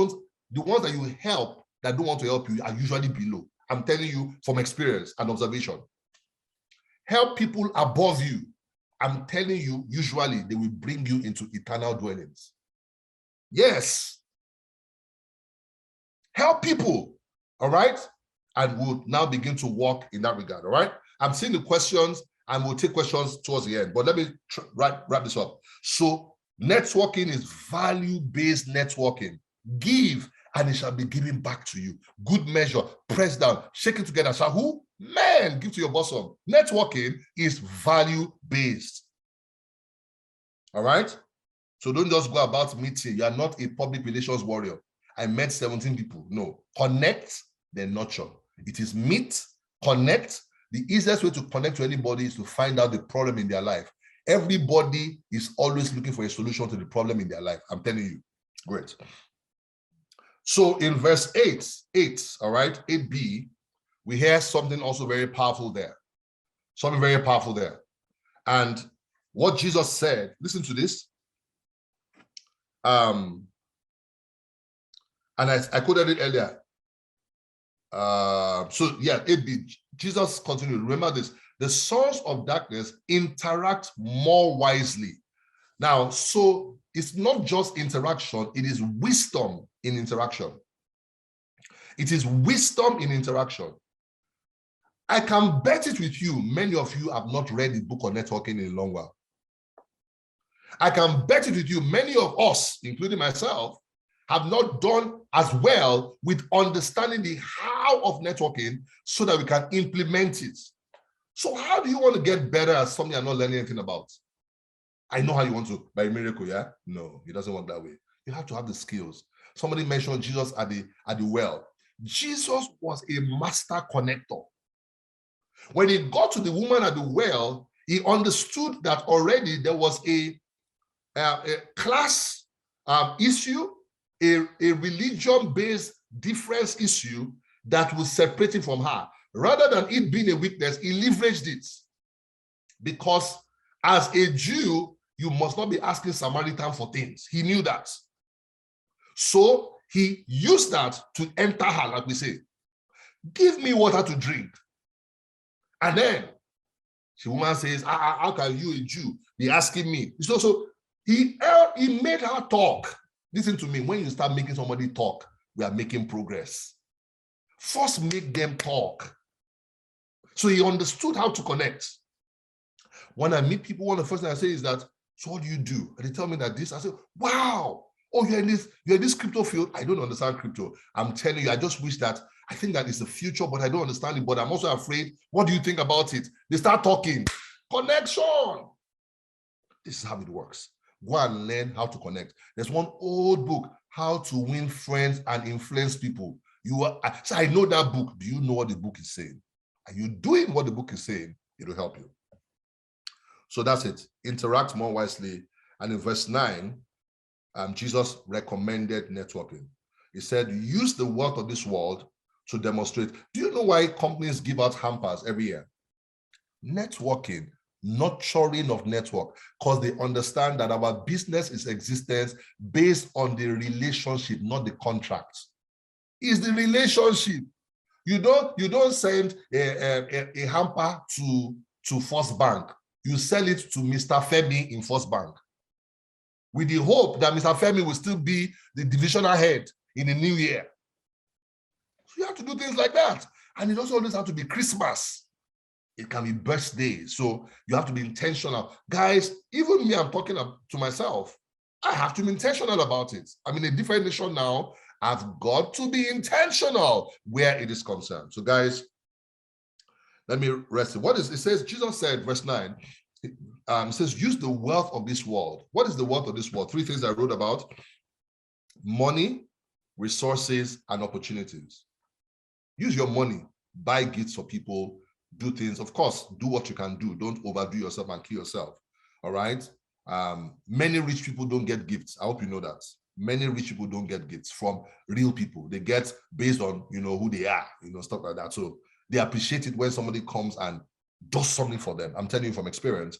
you help that don't want to help you are usually below. I'm telling you from experience and observation. Help people above you. I'm telling you, usually they will bring you into eternal dwellings. Yes. Help people, all right? And we'll now begin to walk in that regard, all right? I'm seeing the questions, and we'll take questions towards the end, but let me wrap this up. So networking is value-based networking. Give, and it shall be given back to you. Good measure, press down, shake it together. Shall who? Man, give to your bosom. Networking is value-based. All right? So don't just go about meeting. You are not a public relations warrior. I met 17 people. No. Connect, then nurture. It is meet, connect. The easiest way to connect to anybody is to find out the problem in their life. Everybody is always looking for a solution to the problem in their life. I'm telling you. Great. So in verse 8, all right, 8b, we hear something also very powerful there. Something very powerful there. And what Jesus said, listen to this. And I quoted it earlier. So yeah, 8b, Jesus continued. Remember this. The sons of darkness interact more wisely. Now, so it's not just interaction, it is wisdom in interaction. It is wisdom in interaction. I can bet it with you, many of you have not read the book on networking in a long while. I can bet it with you, many of us, including myself, have not done as well with understanding the how of networking so that we can implement it. So how do you want to get better at something you're not learning anything about? I know how you want to, by a miracle, yeah? No, it doesn't work that way. You have to have the skills. Somebody mentioned Jesus at the well. Jesus was a master connector. When he got to the woman at the well, he understood that already there was a class issue, a religion-based difference issue that was separating from her. Rather than it being a weakness, he leveraged it. Because as a Jew, you must not be asking Samaritan for things. He knew that. So he used that to enter her, like we say. Give me water to drink. And then the woman says, how can you, a Jew, be asking me? So he made her talk. Listen to me, when you start making somebody talk, we are making progress. First, make them talk. So he understood how to connect. When I meet people, one of the first things I say is that, so what do you do? And they tell me that this, I say, wow, oh, you're in this crypto field. I don't understand crypto. I'm telling you, I just wish that, I think that is the future, but I don't understand it, but I'm also afraid. What do you think about it? They start talking. Connection. This is how it works. Go and learn how to connect. There's one old book, How to Win Friends and Influence People. So I know that book. Do you know what the book is saying? Are you doing what the book is saying? It will help you. So that's it. Interact more wisely. And in verse 9, Jesus recommended networking. He said, use the wealth of this world to demonstrate. Do you know why companies give out hampers every year? Networking, nurturing of network, because they understand that our business is existence based on the relationship, not the contract. It's the relationship. You don't send a hamper to First Bank. You sell it to Mr. Femi in First Bank, with the hope that Mr. Femi will still be the divisional head in the new year. So you have to do things like that. And it also always have to be Christmas. It can be birthday. So you have to be intentional. Guys, even me, I'm talking to myself. I have to be intentional about it. I'm in a different nation now. I've got to be intentional where it is concerned. So guys, let me rest it. It says, Jesus said, verse 9, it says, use the wealth of this world. What is the wealth of this world? 3 things I wrote about: money, resources, and opportunities. Use your money, buy gifts for people, do things. Of course, do what you can do. Don't overdo yourself and kill yourself. All right. Many rich people don't get gifts. I hope you know that. Many rich people don't get gifts from real people. They get based on, who they are, stuff like that. So they appreciate it when somebody comes and does something for them. I'm telling you from experience.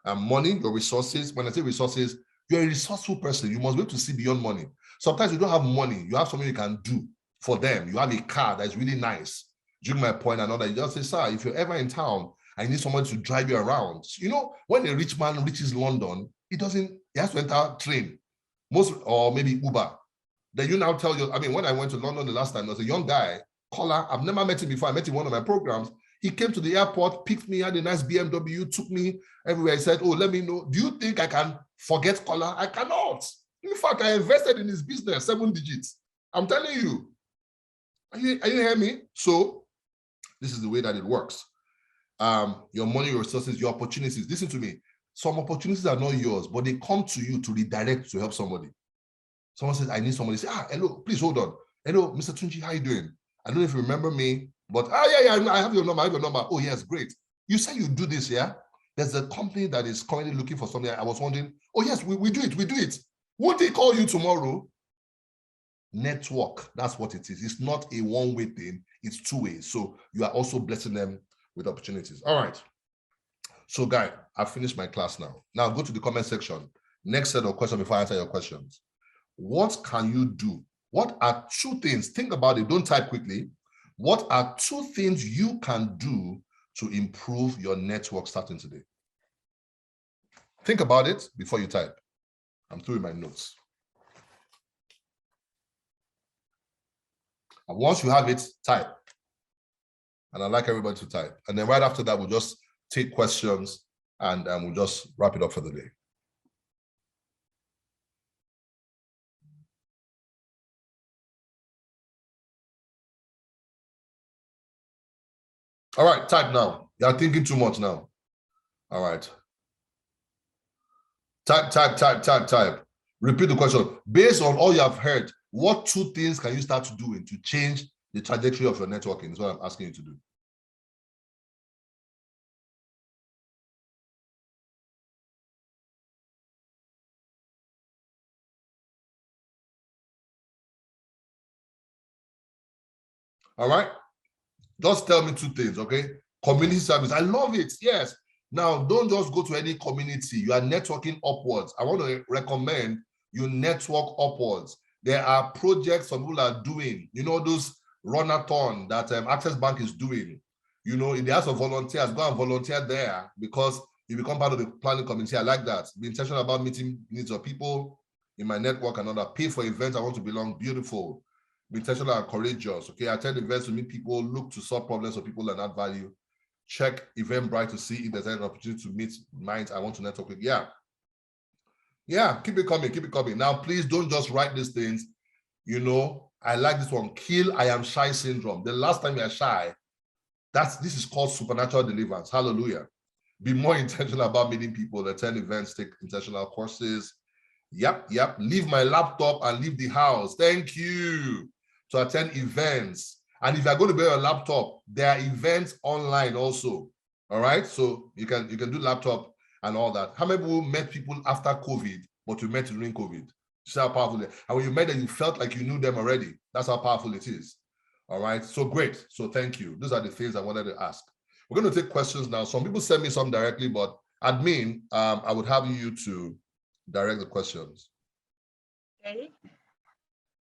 Money, your resources, when I say resources, you're a resourceful person. You must be able to see beyond money. Sometimes you don't have money. You have something you can do for them. You have a car that's really nice. During my point and all that, you just say, sir, if you're ever in town, I need someone to drive you around. When a rich man reaches London, he has to enter a train, or maybe Uber. Then you now tell when I went to London the last time, there was a young guy, caller. I've never met him before. I met him in one of my programs. He came to the airport, picked me, had a nice BMW, took me everywhere. He said, oh, let me know. Do you think I can forget caller? I cannot. In fact, I invested in his business, 7 digits. I'm telling you. Are you hearing me? So this is the way that it works. Your money, your resources, your opportunities. Listen to me. Some opportunities are not yours, but they come to you to redirect to help somebody. Someone says, I need somebody. Say, hello, please hold on. Hello, Mr. Tunji, how you doing? I don't know if you remember me, but yeah, I have your number. Oh, yes, great. You say you do this, yeah? There's a company that is currently looking for something. I was wondering, oh, yes, we do it. Won't they call you tomorrow? Network, that's what it is. It's not a one-way thing. It's 2 ways. So you are also blessing them with opportunities. All right. So, guys, I've finished my class now. Now, go to the comment section. Next set of questions before I answer your questions. What can you do? What are 2 things? Think about it. Don't type quickly. What are 2 things you can do to improve your network starting today? Think about it before you type. I'm through my notes. And once you have it, type. And I'd like everybody to type. And then right after that, we'll just take questions and we'll just wrap it up for the day. All right, type now. You're thinking too much now. All right. Type. Repeat the question. Based on all you have heard, what 2 things can you start doing to change the trajectory of your networking? Is what I'm asking you to do. All right. Just tell me 2 things, okay? Community service. I love it. Yes. Now, don't just go to any community. You are networking upwards. I want to recommend you network upwards. There are projects some people are doing. Those run-a-thon that Access Bank is doing. In the house of volunteers, go and volunteer there because you become part of the planning committee. I like that. Be intentional about meeting needs of people in my network and other. Pay for events I want to belong. Beautiful. Be intentional and courageous. Okay, attend events to meet people, look to solve problems for people and add value. Check Eventbrite to see if there's any opportunity to meet minds I want to network with. Yeah, keep it coming. Now, please don't just write these things. I like this one. Kill I am shy syndrome. The last time you're shy, this is called supernatural deliverance. Hallelujah. Be more intentional about meeting people, attend events, take intentional courses. Yep. Leave my laptop and leave the house. Thank you. To attend events. And if you're going to be on a laptop, there are events online also. All right. So you can do laptop and all that. How many people met people after COVID, but you met during COVID? See how powerful it is. And when you met them, you felt like you knew them already. That's how powerful it is. All right. So great. So thank you. Those are the things I wanted to ask. We're going to take questions now. Some people send me some directly, but admin, I would have you to direct the questions. Okay.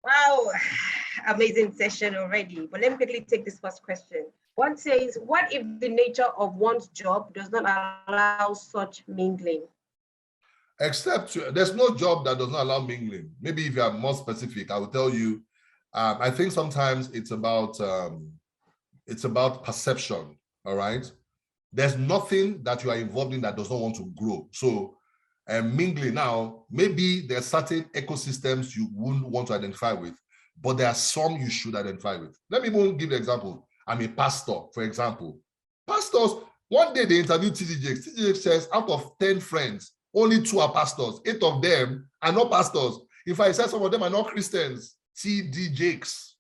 Wow, amazing session already. But let me quickly take this first question. One says, what if the nature of one's job does not allow such mingling? Except there's no job that does not allow mingling. Maybe if you are more specific, I will tell you. I think sometimes it's about perception. All right. There's nothing that you are involved in that does not want to grow. So mingling now, maybe there are certain ecosystems you wouldn't want to identify with, but there are some you should identify with. Let me even give an example. I'm a pastor, for example. Pastors, one day they interviewed TDJ. TDJ says out of 10 friends, only 2 are pastors. 8 of them are not pastors. If I said some of them are not Christians, TDJs.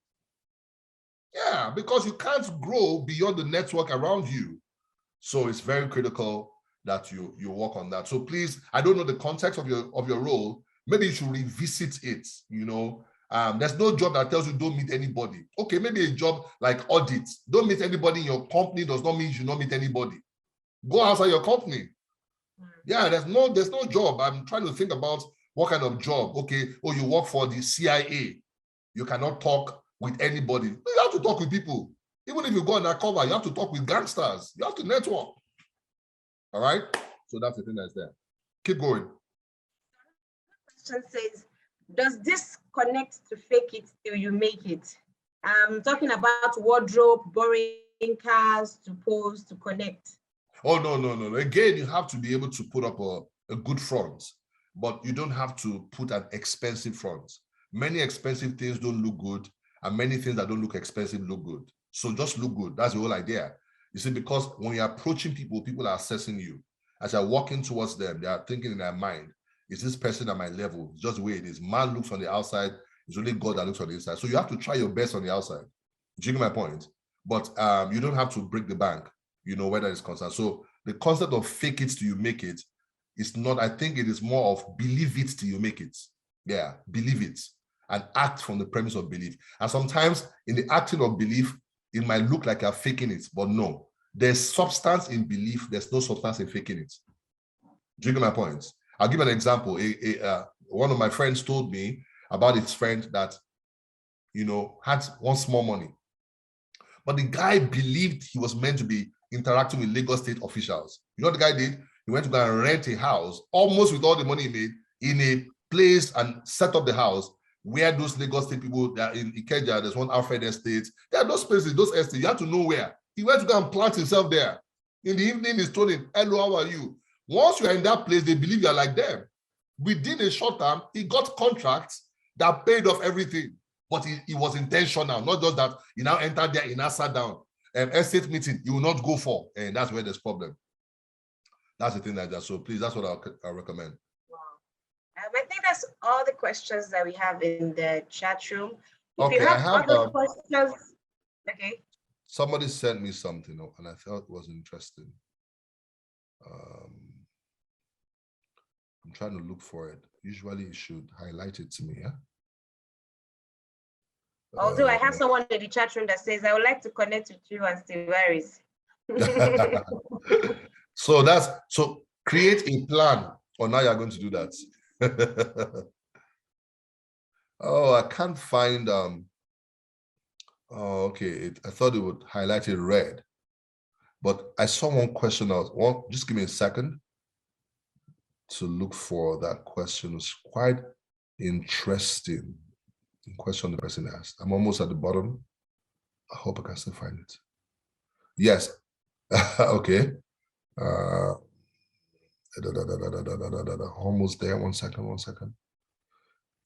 Yeah, because you can't grow beyond the network around you. So it's very critical that you work on that. So please, I don't know the context of your role. Maybe you should revisit it. There's no job that tells you don't meet anybody. Okay, maybe a job like audit, don't meet anybody in your company does not mean you should not meet anybody. Go outside your company. Yeah, there's no job. I'm trying to think about what kind of job. Okay, you work for the CIA. You cannot talk with anybody. You have to talk with people. Even if you go undercover, you have to talk with gangsters. You have to network. All right? So that's the thing that's there. Keep going. Question says, does this connect to fake it till you make it? I'm talking about wardrobe, borrowing cars to pose, to connect. Oh, no. Again, you have to be able to put up a good front, but you don't have to put an expensive front. Many expensive things don't look good, and many things that don't look expensive look good. So just look good. That's the whole idea. You see, because when you're approaching people, people are assessing you. As you're walking towards them, they are thinking in their mind, is this person at my level? It's just the way it is. Man looks on the outside. It's only God that looks on the inside. So you have to try your best on the outside. Do you get my point? But you don't have to break the bank, where that is concerned. So the concept of fake it till you make it is not, I think it is more of believe it till you make it. Yeah, believe it and act from the premise of belief. And sometimes in the acting of belief, it might look like you're faking it, but no. There's substance in belief. There's no substance in faking it. Do you get my point? I'll give an example. One of my friends told me about his friend that, had one small money. But the guy believed he was meant to be interacting with Lagos state officials. You know what the guy did? He went to go and rent a house, almost with all the money he made, in a place and set up the house where those Lagos state people, they are in Ikeja, there's one Alfred Estate. There are those places, those estates, you have to know where. He went to go and plant himself there. In the evening, he's told him, hello, how are you? Once you're in that place, they believe you're like them. Within a short time, he got contracts that paid off everything. But he was intentional, not just that he now entered there, he now sat down. Estate meeting, he will not go for. And that's where there's problem. That's the thing like that. So please, that's what I'll recommend. Wow. I think that's all the questions that we have in the chat room. If Okay, you have other questions, okay. Somebody sent me something and I thought it was interesting. I'm trying to look for it. Usually you should highlight it to me, yeah? Although I have someone in the chat room that says, I would like to connect with you and Steve Harris. So create a plan on how you're going to do that. Oh, I can't find, okay, I thought it would highlight it red, but I saw one question just give me a second to look for that question. It's quite interesting. The question the person asked. I'm almost at the bottom. I hope I can still find it. Yes. Okay. Almost there. One second.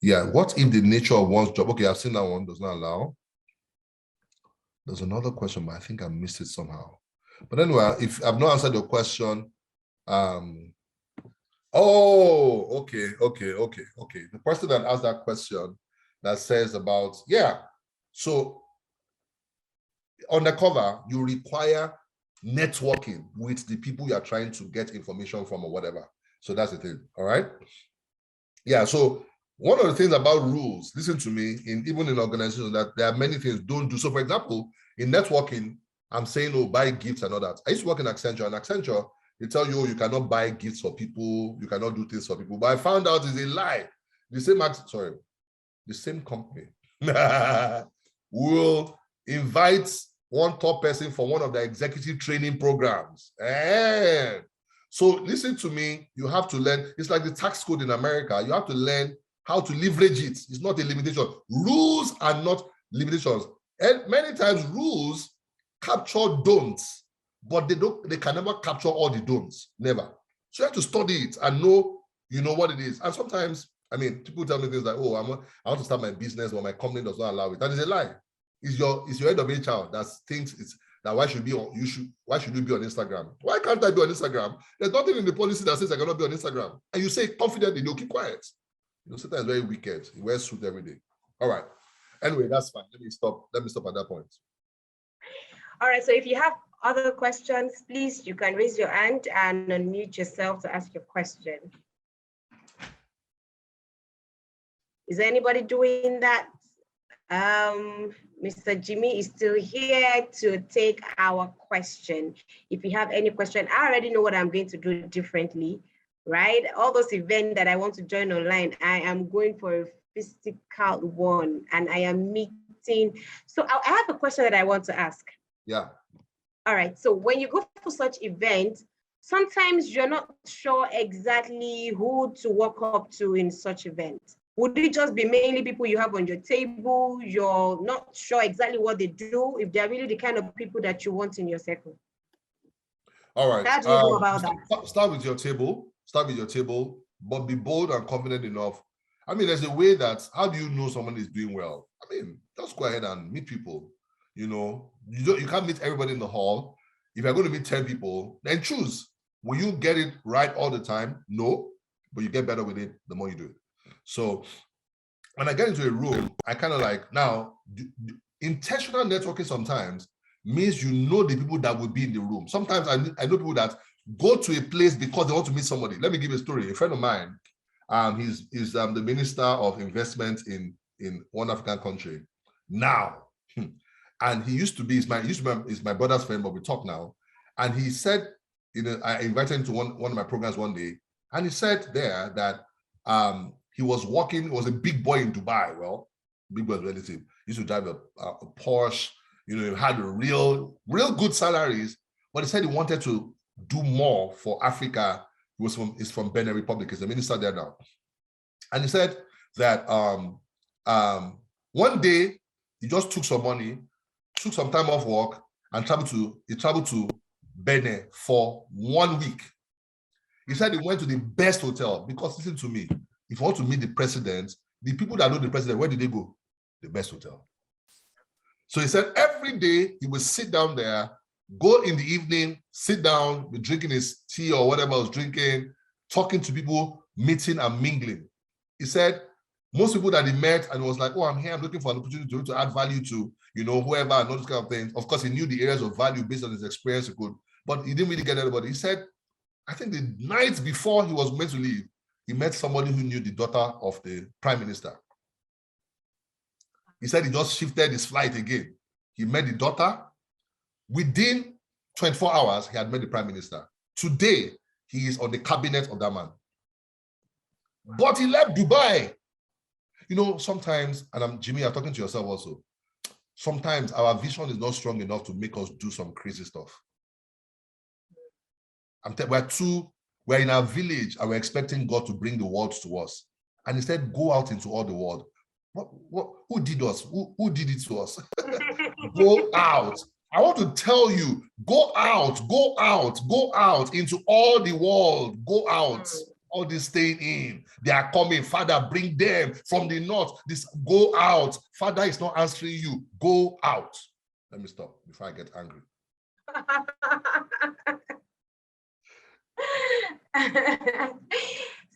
Yeah. What if the nature of one's job? Okay, I've seen that one. Does not allow. There's another question, but I think I missed it somehow. But anyway, if I've not answered your question, oh, okay. The person that asked that question that says about, yeah, so on the cover, you require networking with the people you are trying to get information from or whatever. So that's the thing, all right? Yeah, so one of the things about rules, listen to me, even in organizations, that there are many things don't do. So for example, in networking, I'm saying, oh, buy gifts and all that. I used to work in Accenture, and Accenture, they tell you, oh, you cannot buy gifts for people, you cannot do things for people. But I found out it's a lie. The same company will invite one top person for one of the executive training programs. And so listen to me, you have to learn. It's like the tax code in America. You have to learn how to leverage it. It's not a limitation. Rules are not limitations. And many times rules capture don'ts, but they can never capture all the don'ts. Never. So you have to study it and know, what it is. And sometimes, people tell me things like, oh, I want to start my business, but my company does not allow it. That is a lie. It's your head of HR that thinks that why should you be on Instagram? Why can't I be on Instagram? There's nothing in the policy that says I cannot be on Instagram. And you say confidently, no, keep quiet. Satan is very wicked. He wears suit every day. All right. Anyway, that's fine. Let me stop at that point. All right. So if you have other questions, please, you can raise your hand and unmute yourself to ask your question. Is anybody doing that? Mr. Jimmy is still here to take our question. If you have any question, I already know what I'm going to do differently, right? All those events that I want to join online, I am going for a physical one, and I am meeting. So I have a question that I want to ask. Yeah. All right, so when you go for such events, sometimes you're not sure exactly who to walk up to in such events. Would it just be mainly people you have on your table? You're not sure exactly what they do, if they're really the kind of people that you want in your circle? All right. How do you go about that? Start with your table. Start with your table, but be bold and confident enough. I mean, there's a way that, how do you know someone is doing well? I mean, just go ahead and meet people. You know, you can't meet everybody in the hall. If you're going to meet 10 people, then choose. Will you get it right all the time? No, but you get better with it the more you do it. So when I get into a room, I kind of like, now, intentional networking sometimes means you know the people that will be in the room. Sometimes I know people that go to a place because they want to meet somebody. Let me give you a story. A friend of mine, he's the Minister of Investment in one African country now. And he used to be, is my brother's friend, but we talk now. And he said, I invited him to one of my programs one day, and he said there that he was a big boy in Dubai. Well, big boy's relative. He used to drive a Porsche, he had real good salaries, but he said he wanted to do more for Africa. He's from Benin Republic, he's the minister there now. And he said that one day he just took some money, took some time off work, and traveled to Benin for 1 week. He said he went to the best hotel because, listen to me, if you want to meet the president, the people that know the president, where did they go? The best hotel. So he said every day he would sit down there, go in the evening, sit down, be drinking his tea or whatever I was drinking, talking to people, meeting and mingling. He said most people that he met and was like, oh, I'm here, I'm looking for an opportunity to add value to, whoever and all those kind of things. Of course, he knew the areas of value based on his experience he could, but he didn't really get anybody. He said, I think the night before he was meant to leave, he met somebody who knew the daughter of the prime minister. He said he just shifted his flight again. He met the daughter. Within 24 hours, he had met the prime minister. Today, he is on the cabinet of that man. But he left Dubai. Sometimes, and Jimmy, you're talking to yourself also, sometimes our vision is not strong enough to make us do some crazy stuff. We're in our village and we're expecting God to bring the world to us. And he said, go out into all the world. Who did us? Who did it to us? Go out. I want to tell you, go out into all the world. Go out. All this staying in. They are coming. Father, bring them from the north. Go out. Father is not answering you. Go out. Let me stop before I get angry.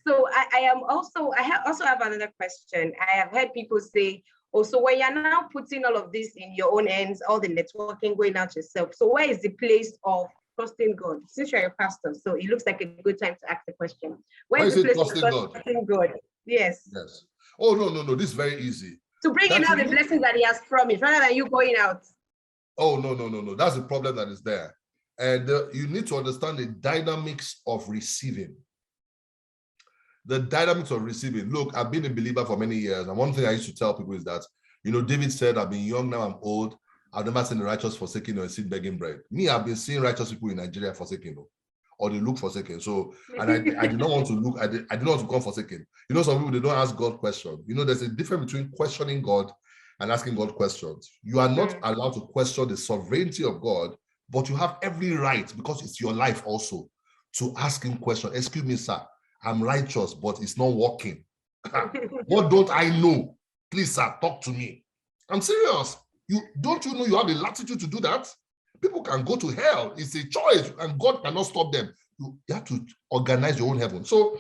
So I also have another question. I have heard people say, oh, so when you're now putting all of this in your own hands, all the networking going out yourself, so where is the place of trusting God? Since you're a pastor, so it looks like a good time to ask the question. Where is the place of trusting God? Yes. Oh, no. This is very easy. To bring in all the blessings that he has promised, rather than you going out. Oh, no. That's the problem that is there. And you need to understand the dynamics of receiving. The dynamics of receiving. Look, I've been a believer for many years. And one thing I used to tell people is that, David said, I've been young, now I'm old. I've never seen the righteous forsaken or a seed begging bread. Me, I've been seeing righteous people in Nigeria forsaken, or they look forsaken. So, and I did not want to look, I did not want to become forsaken. Some people, they don't ask God questions. There's a difference between questioning God and asking God questions. You are not allowed to question the sovereignty of God, but you have every right, because it's your life also, to ask him questions. Excuse me, sir, I'm righteous, but it's not working. What don't I know? Please, sir, talk to me. I'm serious. Don't you know you have the latitude to do that? People can go to hell. It's a choice, and God cannot stop them. You have to organize your own heaven. So,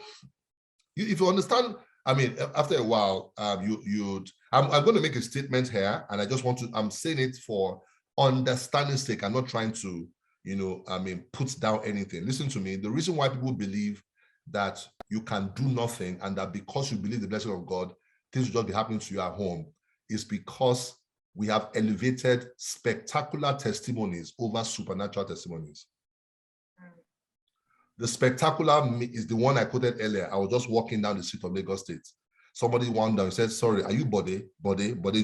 if you understand, after a while, I'm going to make a statement here, and I'm saying it for understanding sake. I'm not trying to, put down anything. Listen to me. The reason why people believe that you can do nothing and that because you believe the blessing of God, things will just be happening to you at home is because we have elevated spectacular testimonies over supernatural testimonies. The spectacular is the one I quoted earlier. I was just walking down the street of Lagos State. Somebody went down and said, sorry, are you Bode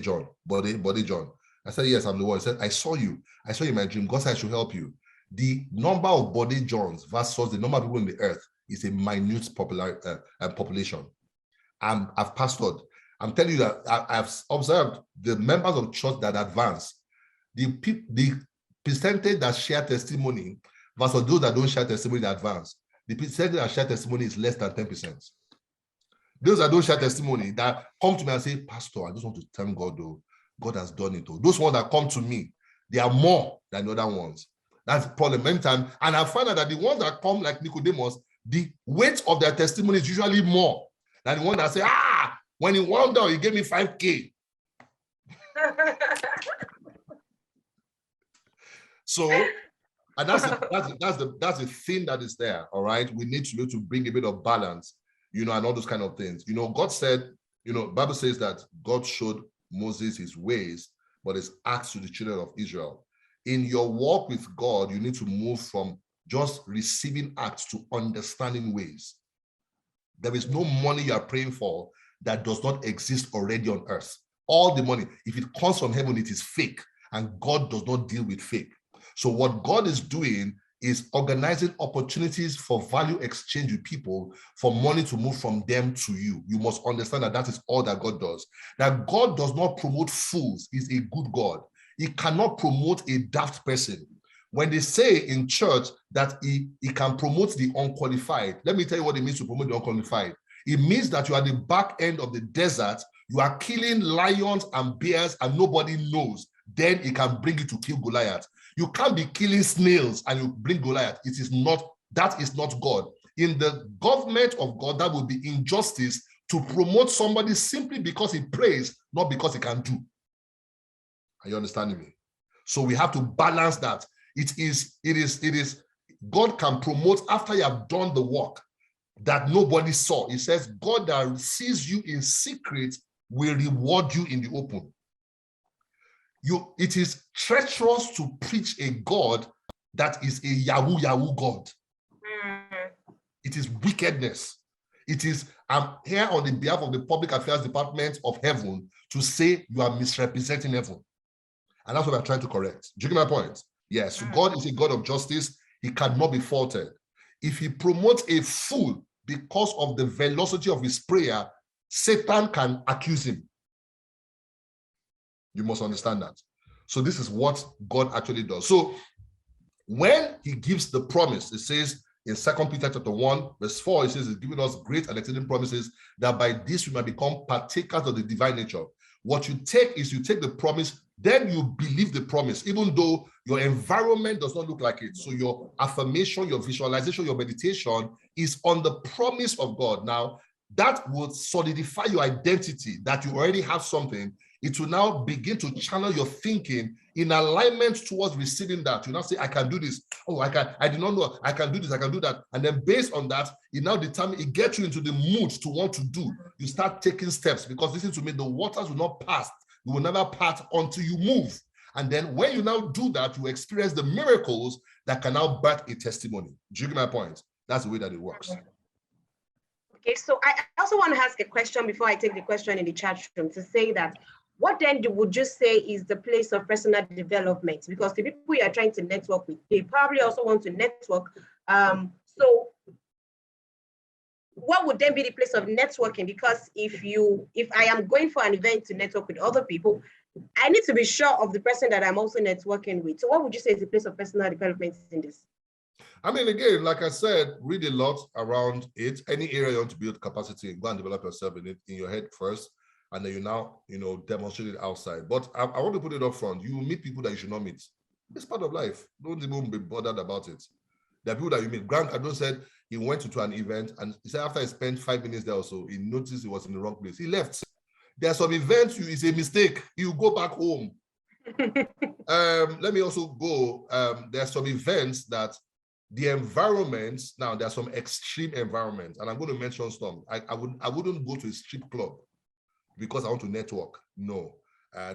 John? Bode John. I said, yes, I'm the one. He said, I saw you in my dream. God said I should help you. The number of Bode Johns versus the number of people in the earth is a minute population. I've pastored. I'm telling you that I've observed the members of church that advance, the percentage that share testimony versus those that don't share testimony that advance, the percentage that share testimony is less than 10%. Those that don't share testimony that come to me and say, Pastor, I just want to thank God, though. God has done it. Though. Those ones that come to me, they are more than the other ones. That's the problem many times. And I find out that the ones that come like Nicodemus, the weight of their testimony is usually more than the one that say, when he wound down, he gave me 5K. So, and that's the thing that is there, all right? We need to be able to bring a bit of balance, and all those kind of things. God said, Bible says that God showed Moses his ways, but his acts to the children of Israel. In your walk with God, you need to move from just receiving acts to understanding ways. There is no money you are praying for that does not exist already on earth. All the money, if it comes from heaven, it is fake, and God does not deal with fake. So what God is doing is organizing opportunities for value exchange with people for money to move from them to you. You must understand that that is all that God does. That God does not promote fools. He's a good God. He cannot promote a daft person. When they say in church that he can promote the unqualified, let me tell you what it means to promote the unqualified. It means that you are the back end of the desert, you are killing lions and bears and nobody knows. Then he can bring you to kill Goliath. You can't be killing snails and you bring Goliath. That is not God. In the government of God, that would be injustice to promote somebody simply because he prays, not because he can do. Are you understanding me? So we have to balance that. It is God can promote after you have done the work that nobody saw. He says, God that sees you in secret will reward you in the open. It is treacherous to preach a God that is a Yahoo God. It is wickedness. It is, I'm here on the behalf of the Public Affairs Department of Heaven to say you are misrepresenting heaven. And that's what I'm trying to correct. Do you get my point? Yes, God is a God of justice. He cannot be faulted. If he promotes a fool because of the velocity of his prayer, Satan can accuse him. You must understand that. So this is what God actually does. So when he gives the promise, it says in 2 Peter chapter 1, verse 4, it says he's giving us great and exceeding promises that by this we might become partakers of the divine nature. What you take is you take the promise, then you believe the promise, even though your environment does not look like it. So your affirmation, your visualization, your meditation is on the promise of God. Now, that will solidify your identity that you already have something. It will now begin to channel your thinking in alignment towards receiving that. You now say, I can do this. Oh, I did not know. I can do this. I can do that. And then based on that, it now determines, it gets you into the mood to want to do. You start taking steps because listen to me, the waters will not pass. You will never part until you move. And then when you now do that, you experience the miracles that can now birth a testimony. Do you get my point? That's the way that it works. Okay, so I also want to ask a question before I take the question in the chat room to say that what then would you say is the place of personal development? Because the people you are trying to network with, they probably also want to network. So what would then be the place of networking? Because if I am going for an event to network with other people, I need to be sure of the person that I'm also networking with. So what would you say is the place of personal development in this? I mean, again, like I said, read a lot around it. Any area you want to build capacity in, go and develop yourself in it in your head first, and then you now, demonstrate it outside. But I want to put it up front. You will meet people that you should not meet. It's part of life. Don't even be bothered about it. There are people that you meet. Grant Adon said he went to an event, and he said after he spent 5 minutes there or so, he noticed he was in the wrong place. He left. There are some events, it's a mistake. You go back home. Let me also go. There are some events that the environments, now there are some extreme environments, and I'm going to mention some. I wouldn't go to a strip club because I want to network. No,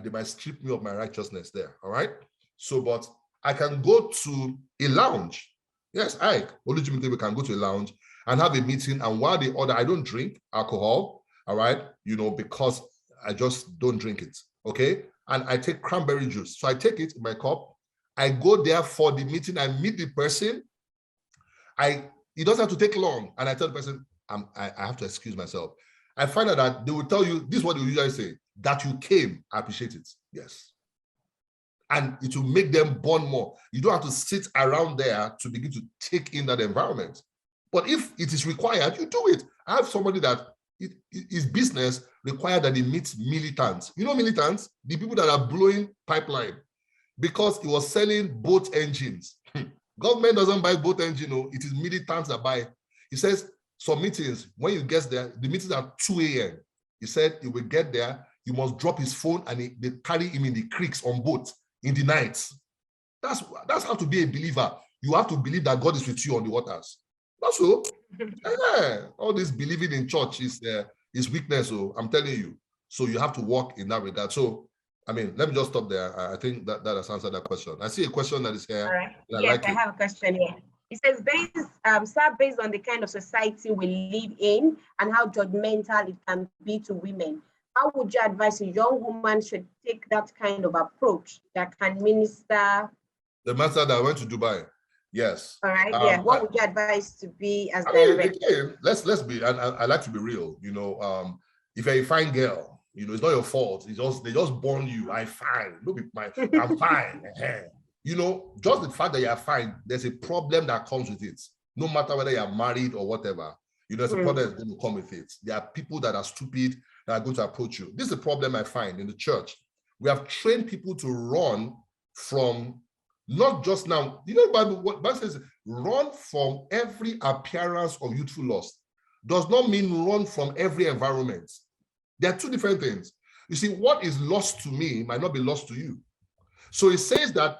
they might strip me of my righteousness there. All right. So, but I can go to a lounge. Yes, legitimately we can go to a lounge and have a meeting. And while they order, I don't drink alcohol. All right, because I just don't drink it. Okay, and I take cranberry juice. So I take it in my cup. I go there for the meeting. I meet the person. It doesn't have to take long. And I tell the person, I have to excuse myself. I find out that they will tell you, this is what they usually say, that you came, I appreciate it. Yes. And it will make them bond more. You don't have to sit around there to begin to take in that environment. But if it is required, you do it. I have somebody that his business required that he meets militants. You know militants? The people that are blowing pipeline, because he was selling boat engines. Government doesn't buy boat engine, it is militants that buy. He says some meetings, when you get there, the meetings are 2 a.m. He said he will get there, you must drop his phone and they carry him in the creeks on boats in the night. That's how to be a believer. You have to believe that God is with you on the waters. That's so. Yeah, all this believing in church is weakness. So I'm telling you. So you have to walk in that regard. So let me just stop there. I think that has answered that question. I see a question that is here. All right. Yes, I have a question here. It says, based on the kind of society we live in and how judgmental it can be to women, how would you advise a young woman should take that kind of approach that can minister? The master that went to Dubai. Yes. All right. Yeah. What would you advise to be as direct? Again, let's be. I like to be real. If you're a fine girl, it's not your fault. They just born you. I'm fine. I'm fine. Just the fact that you're fine, there's a problem that comes with it. No matter whether you're married or whatever, there's a problem that's going to come with it. There are people that are stupid that are going to approach you. This is a problem I find in the church. We have trained people to run from, not just now, what Bible says, run from every appearance of youthful lust. Does not mean run from every environment. There are two different things. You see, what is lost to me might not be lost to you. So it says that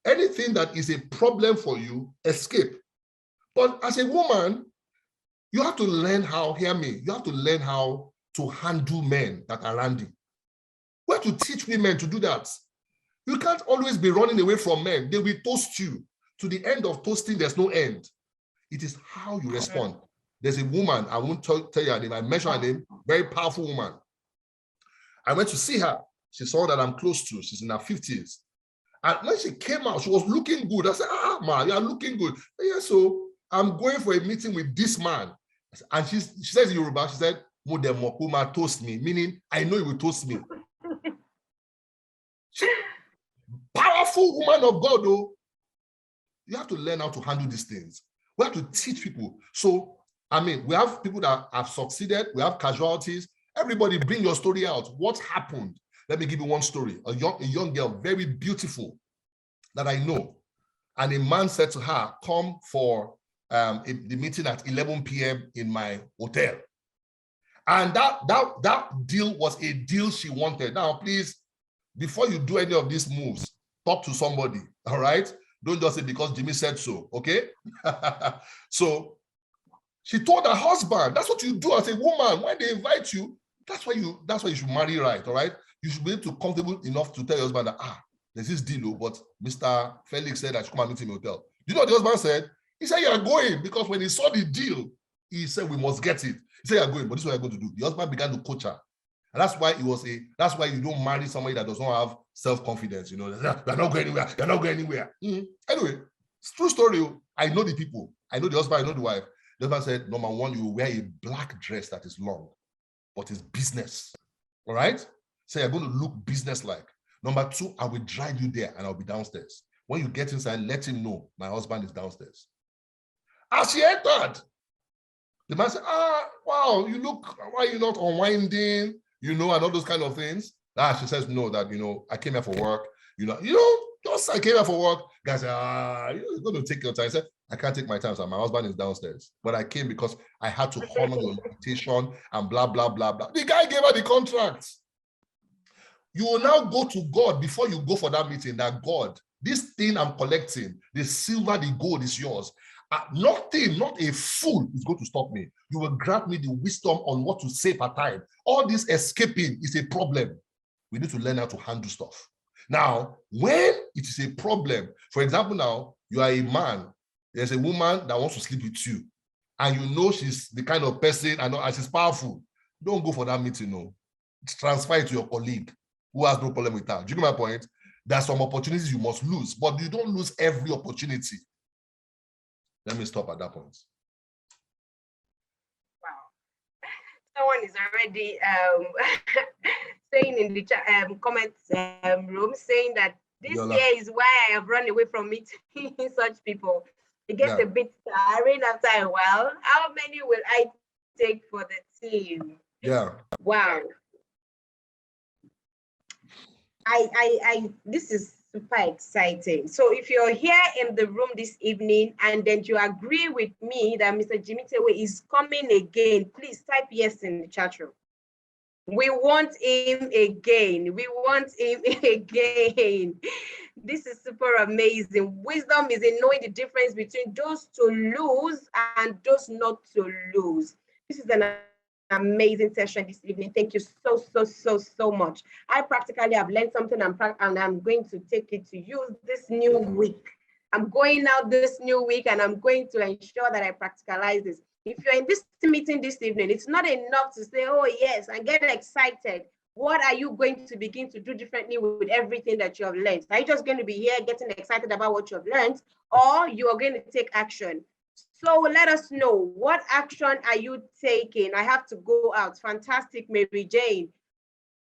anything that is a problem for you, escape. But as a woman, you have to learn how, hear me, you have to learn how to handle men that are around you. We have to teach women to do that. You can't always be running away from men. They will toast you. To the end of toasting, there's no end. It is how you respond. There's a woman, I won't tell you her name, I mentioned her name, very powerful woman. I went to see her. She's someone that I'm close to. She's in her 50s. And when she came out, she was looking good. I said, man, you are looking good. Yeah, so I'm going for a meeting with this man. And she says in Yoruba, she said, Mokuma toast me, meaning I know you will toast me. Powerful woman of God, though. You have to learn how to handle these things. We have to teach people. So, we have people that have succeeded. We have casualties. Everybody bring your story out. What happened? Let me give you one story. A young girl, very beautiful, that I know. And a man said to her, come for the meeting at 11 p.m. in my hotel. And that deal was a deal she wanted. Now, please, before you do any of these moves, talk to somebody, all right? Don't just say because Jimmy said so, okay? So she told her husband, that's what you do as a woman. When they invite you, that's why you should marry right, all right? You should be able to comfortable enough to tell your husband that, there's this deal, but Mr. Felix said I should come and meet him in the hotel. You know what the husband said? He said, you are going, because when he saw the deal, he said, we must get it. He said, you're going, but this is what you're going to do. The husband began to coach her. And that's why that's why you don't marry somebody that does not have self-confidence. You're not going anywhere. You're not going anywhere. Anyway, it's true story. I know the people. I know the husband. I know the wife. The husband said, number one, you wear a black dress that is long, but it's business. All right? So you're going to look business-like. Number two, I will drive you there and I'll be downstairs. When you get inside, let him know my husband is downstairs. As she entered, the man said, wow, why are you not unwinding? And all those kind of things. She says, no, that, I came here for work. Just I came here for work. Guy said, you're going to take your time. I said, I can't take my time, sir. My husband is downstairs. But I came because I had to honor your invitation and blah, blah, blah, blah. The guy gave her the contract. You will now go to God before you go for that meeting, that God, this thing I'm collecting, the silver, the gold is yours. Nothing, not a fool is going to stop me. You will grant me the wisdom on what to say per time. All this escaping is a problem. We need to learn how to handle stuff. Now, when it is a problem, for example, now you are a man, there's a woman that wants to sleep with you, and you know she's the kind of person and she's powerful, don't go for that meeting. No, transfer it to your colleague who has no problem with that. Do you get my point? There's some opportunities you must lose, but you don't lose every opportunity. Let me stop at that point. Wow. Someone is already saying in the comment room, saying that this year is why I have run away from meeting such people. It gets a bit tiring after a while. How many will I take for the team? Yeah. Wow. This is super exciting. So if you're here in the room this evening and then you agree with me that Mr. Jimmy Tewe is coming again, please type yes in the chat room. We want him again. We want him again. This is super amazing. Wisdom is in knowing the difference between those to lose and those not to lose. This is an amazing session this evening. Thank you so much. I practically have learned something and I'm going to take it to use this new week. I'm going out this new week and I'm going to ensure that I practicalize this. If you're in this meeting this evening, it's not enough to say, oh yes, and get excited. What are you going to begin to do differently with everything that you have learned? Are you just going to be here getting excited about what you have learned, or you are going to take action? So let us know, what action are you taking? I have to go out. Fantastic, Mary Jane.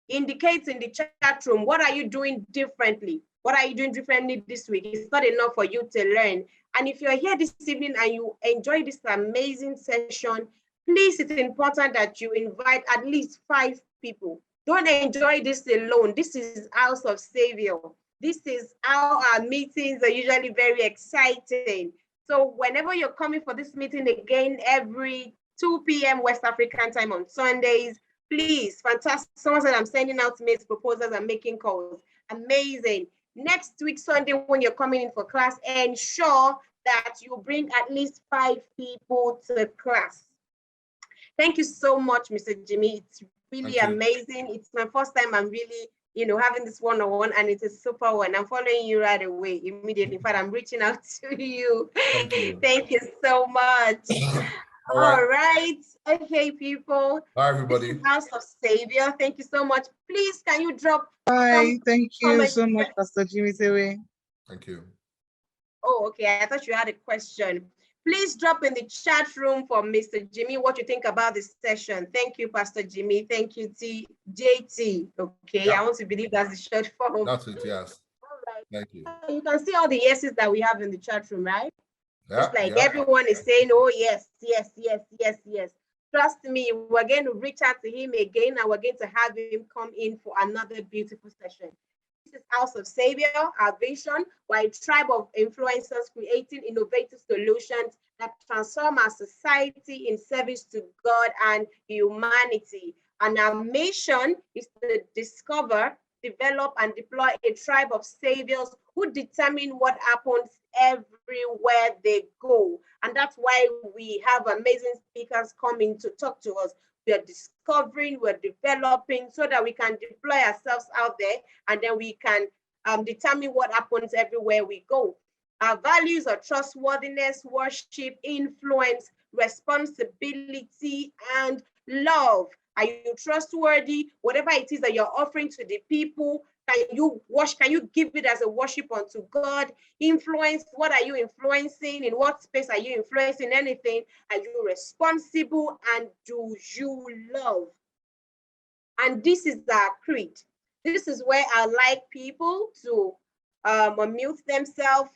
Indicate in the chat room, what are you doing differently? What are you doing differently this week? It's not enough for you to learn. And if you're here this evening and you enjoy this amazing session, please, it's important that you invite at least 5 people. Don't enjoy this alone. This is House of Savior. This is how our meetings are usually very exciting. So whenever you're coming for this meeting again, every 2 p.m. West African time on Sundays, please, fantastic. Someone said I'm sending out mates, proposals, and making calls. Amazing. Next week, Sunday, when you're coming in for class, ensure that you bring at least 5 people to class. Thank you so much, Mr. Jimmy. It's really amazing. It's my first time I'm really, having this one-on-one, and it's a super one. I'm following you right away, immediately. In fact, I'm reaching out to you. Thank you so much. All right. Okay, people. Bye, everybody. This is House of Savior. Thank you so much. Please, can you drop? Bye. Thank you so much, Pastor Jimmy Tewe. Thank you. Oh, okay. I thought you had a question. Please drop in the chat room for Mr. Jimmy what you think about this session. Thank you, Pastor Jimmy. Thank you, JT. Okay, I want to believe that's the short form. That's it, yes. All right. Thank you. You can see all the yeses that we have in the chat room, right? Yeah, it's like everyone is saying, oh, yes, yes, yes, yes, yes. Trust me, we're going to reach out to him again, and we're going to have him come in for another beautiful session. This is House of Savior, our vision. We're a tribe of influencers creating innovative solutions that transform our society in service to God and humanity. And our mission is to discover, develop, and deploy a tribe of saviors who determine what happens everywhere they go. And that's why we have amazing speakers coming to talk to us. We are discovering, we're developing so that we can deploy ourselves out there, and then we can determine what happens everywhere we go. Our values are trustworthiness, worship, influence, responsibility, and love. Are you trustworthy? Whatever it is that you're offering to the people, can you give it as a worship unto God? Influence, what are you influencing? In what space are you influencing anything? Are you responsible, and do you love? And this is our creed. This is where I like people to unmute themselves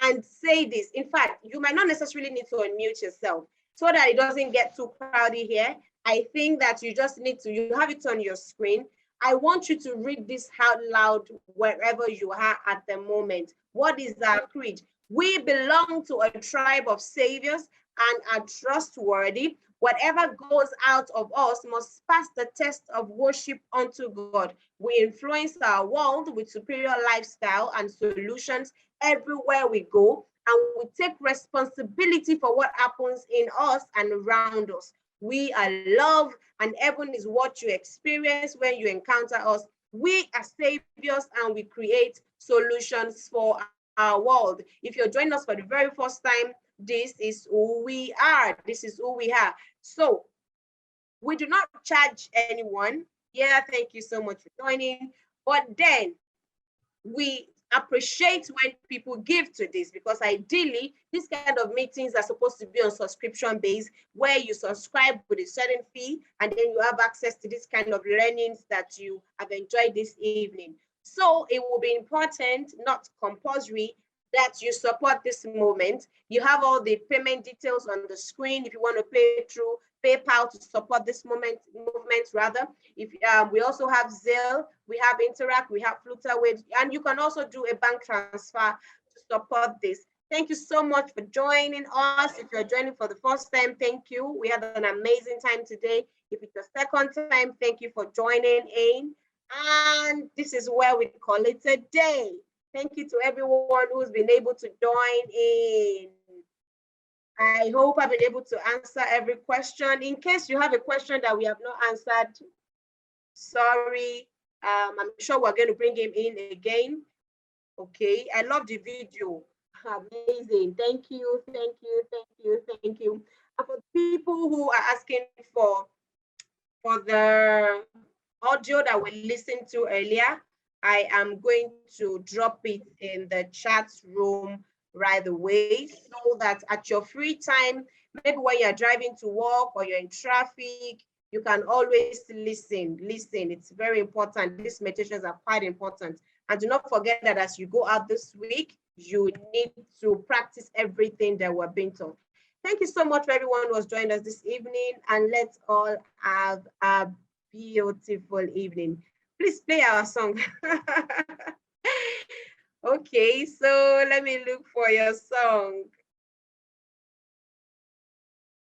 and say this. In fact, you might not necessarily need to unmute yourself so that it doesn't get too crowded here. I think that you just need to, you have it on your screen. I want you to read this out loud wherever you are at the moment. What is our creed? We belong to a tribe of saviors and are trustworthy. Whatever goes out of us must pass the test of worship unto God. We influence our world with superior lifestyle and solutions everywhere we go, and we take responsibility for what happens in us and around us. We are love, and heaven is what you experience when you encounter us. We are saviors and we create solutions for our world. If you're joining us for the very first time, this is who we are. This is who we are. So we do not charge anyone. Yeah, thank you so much for joining. But then we appreciate when people give to this, because ideally these kind of meetings are supposed to be on subscription base, where you subscribe with a certain fee and then you have access to this kind of learnings that you have enjoyed this evening. So it will be important, not compulsory, that you support this moment. You have all the payment details on the screen if you want to pay through PayPal to support this movement rather. If we also have Zelle, we have Interact, we have Flutterwave, and you can also do a bank transfer to support this. Thank you so much for joining us. If you're joining for the first time, thank you. We had an amazing time today. If it's your second time, thank you for joining in. And this is where we call it a day. Thank you to everyone who's been able to join in. I hope I've been able to answer every question. In case you have a question that we have not answered, sorry. I'm sure we're going to bring him in again. Okay, I love the video. Amazing. Thank you, thank you, thank you, thank you. And for people who are asking for the audio that we listened to earlier, I am going to drop it in the chat room right away, so that at your free time, maybe when you're driving to work or you're in traffic, you can always listen. It's very important. These meditations are quite important. And do not forget that as you go out this week, you need to practice everything that we're being taught. Thank you so much for everyone who has joined us this evening, and let's all have a beautiful evening. Please play our song. Okay, so let me look for your song.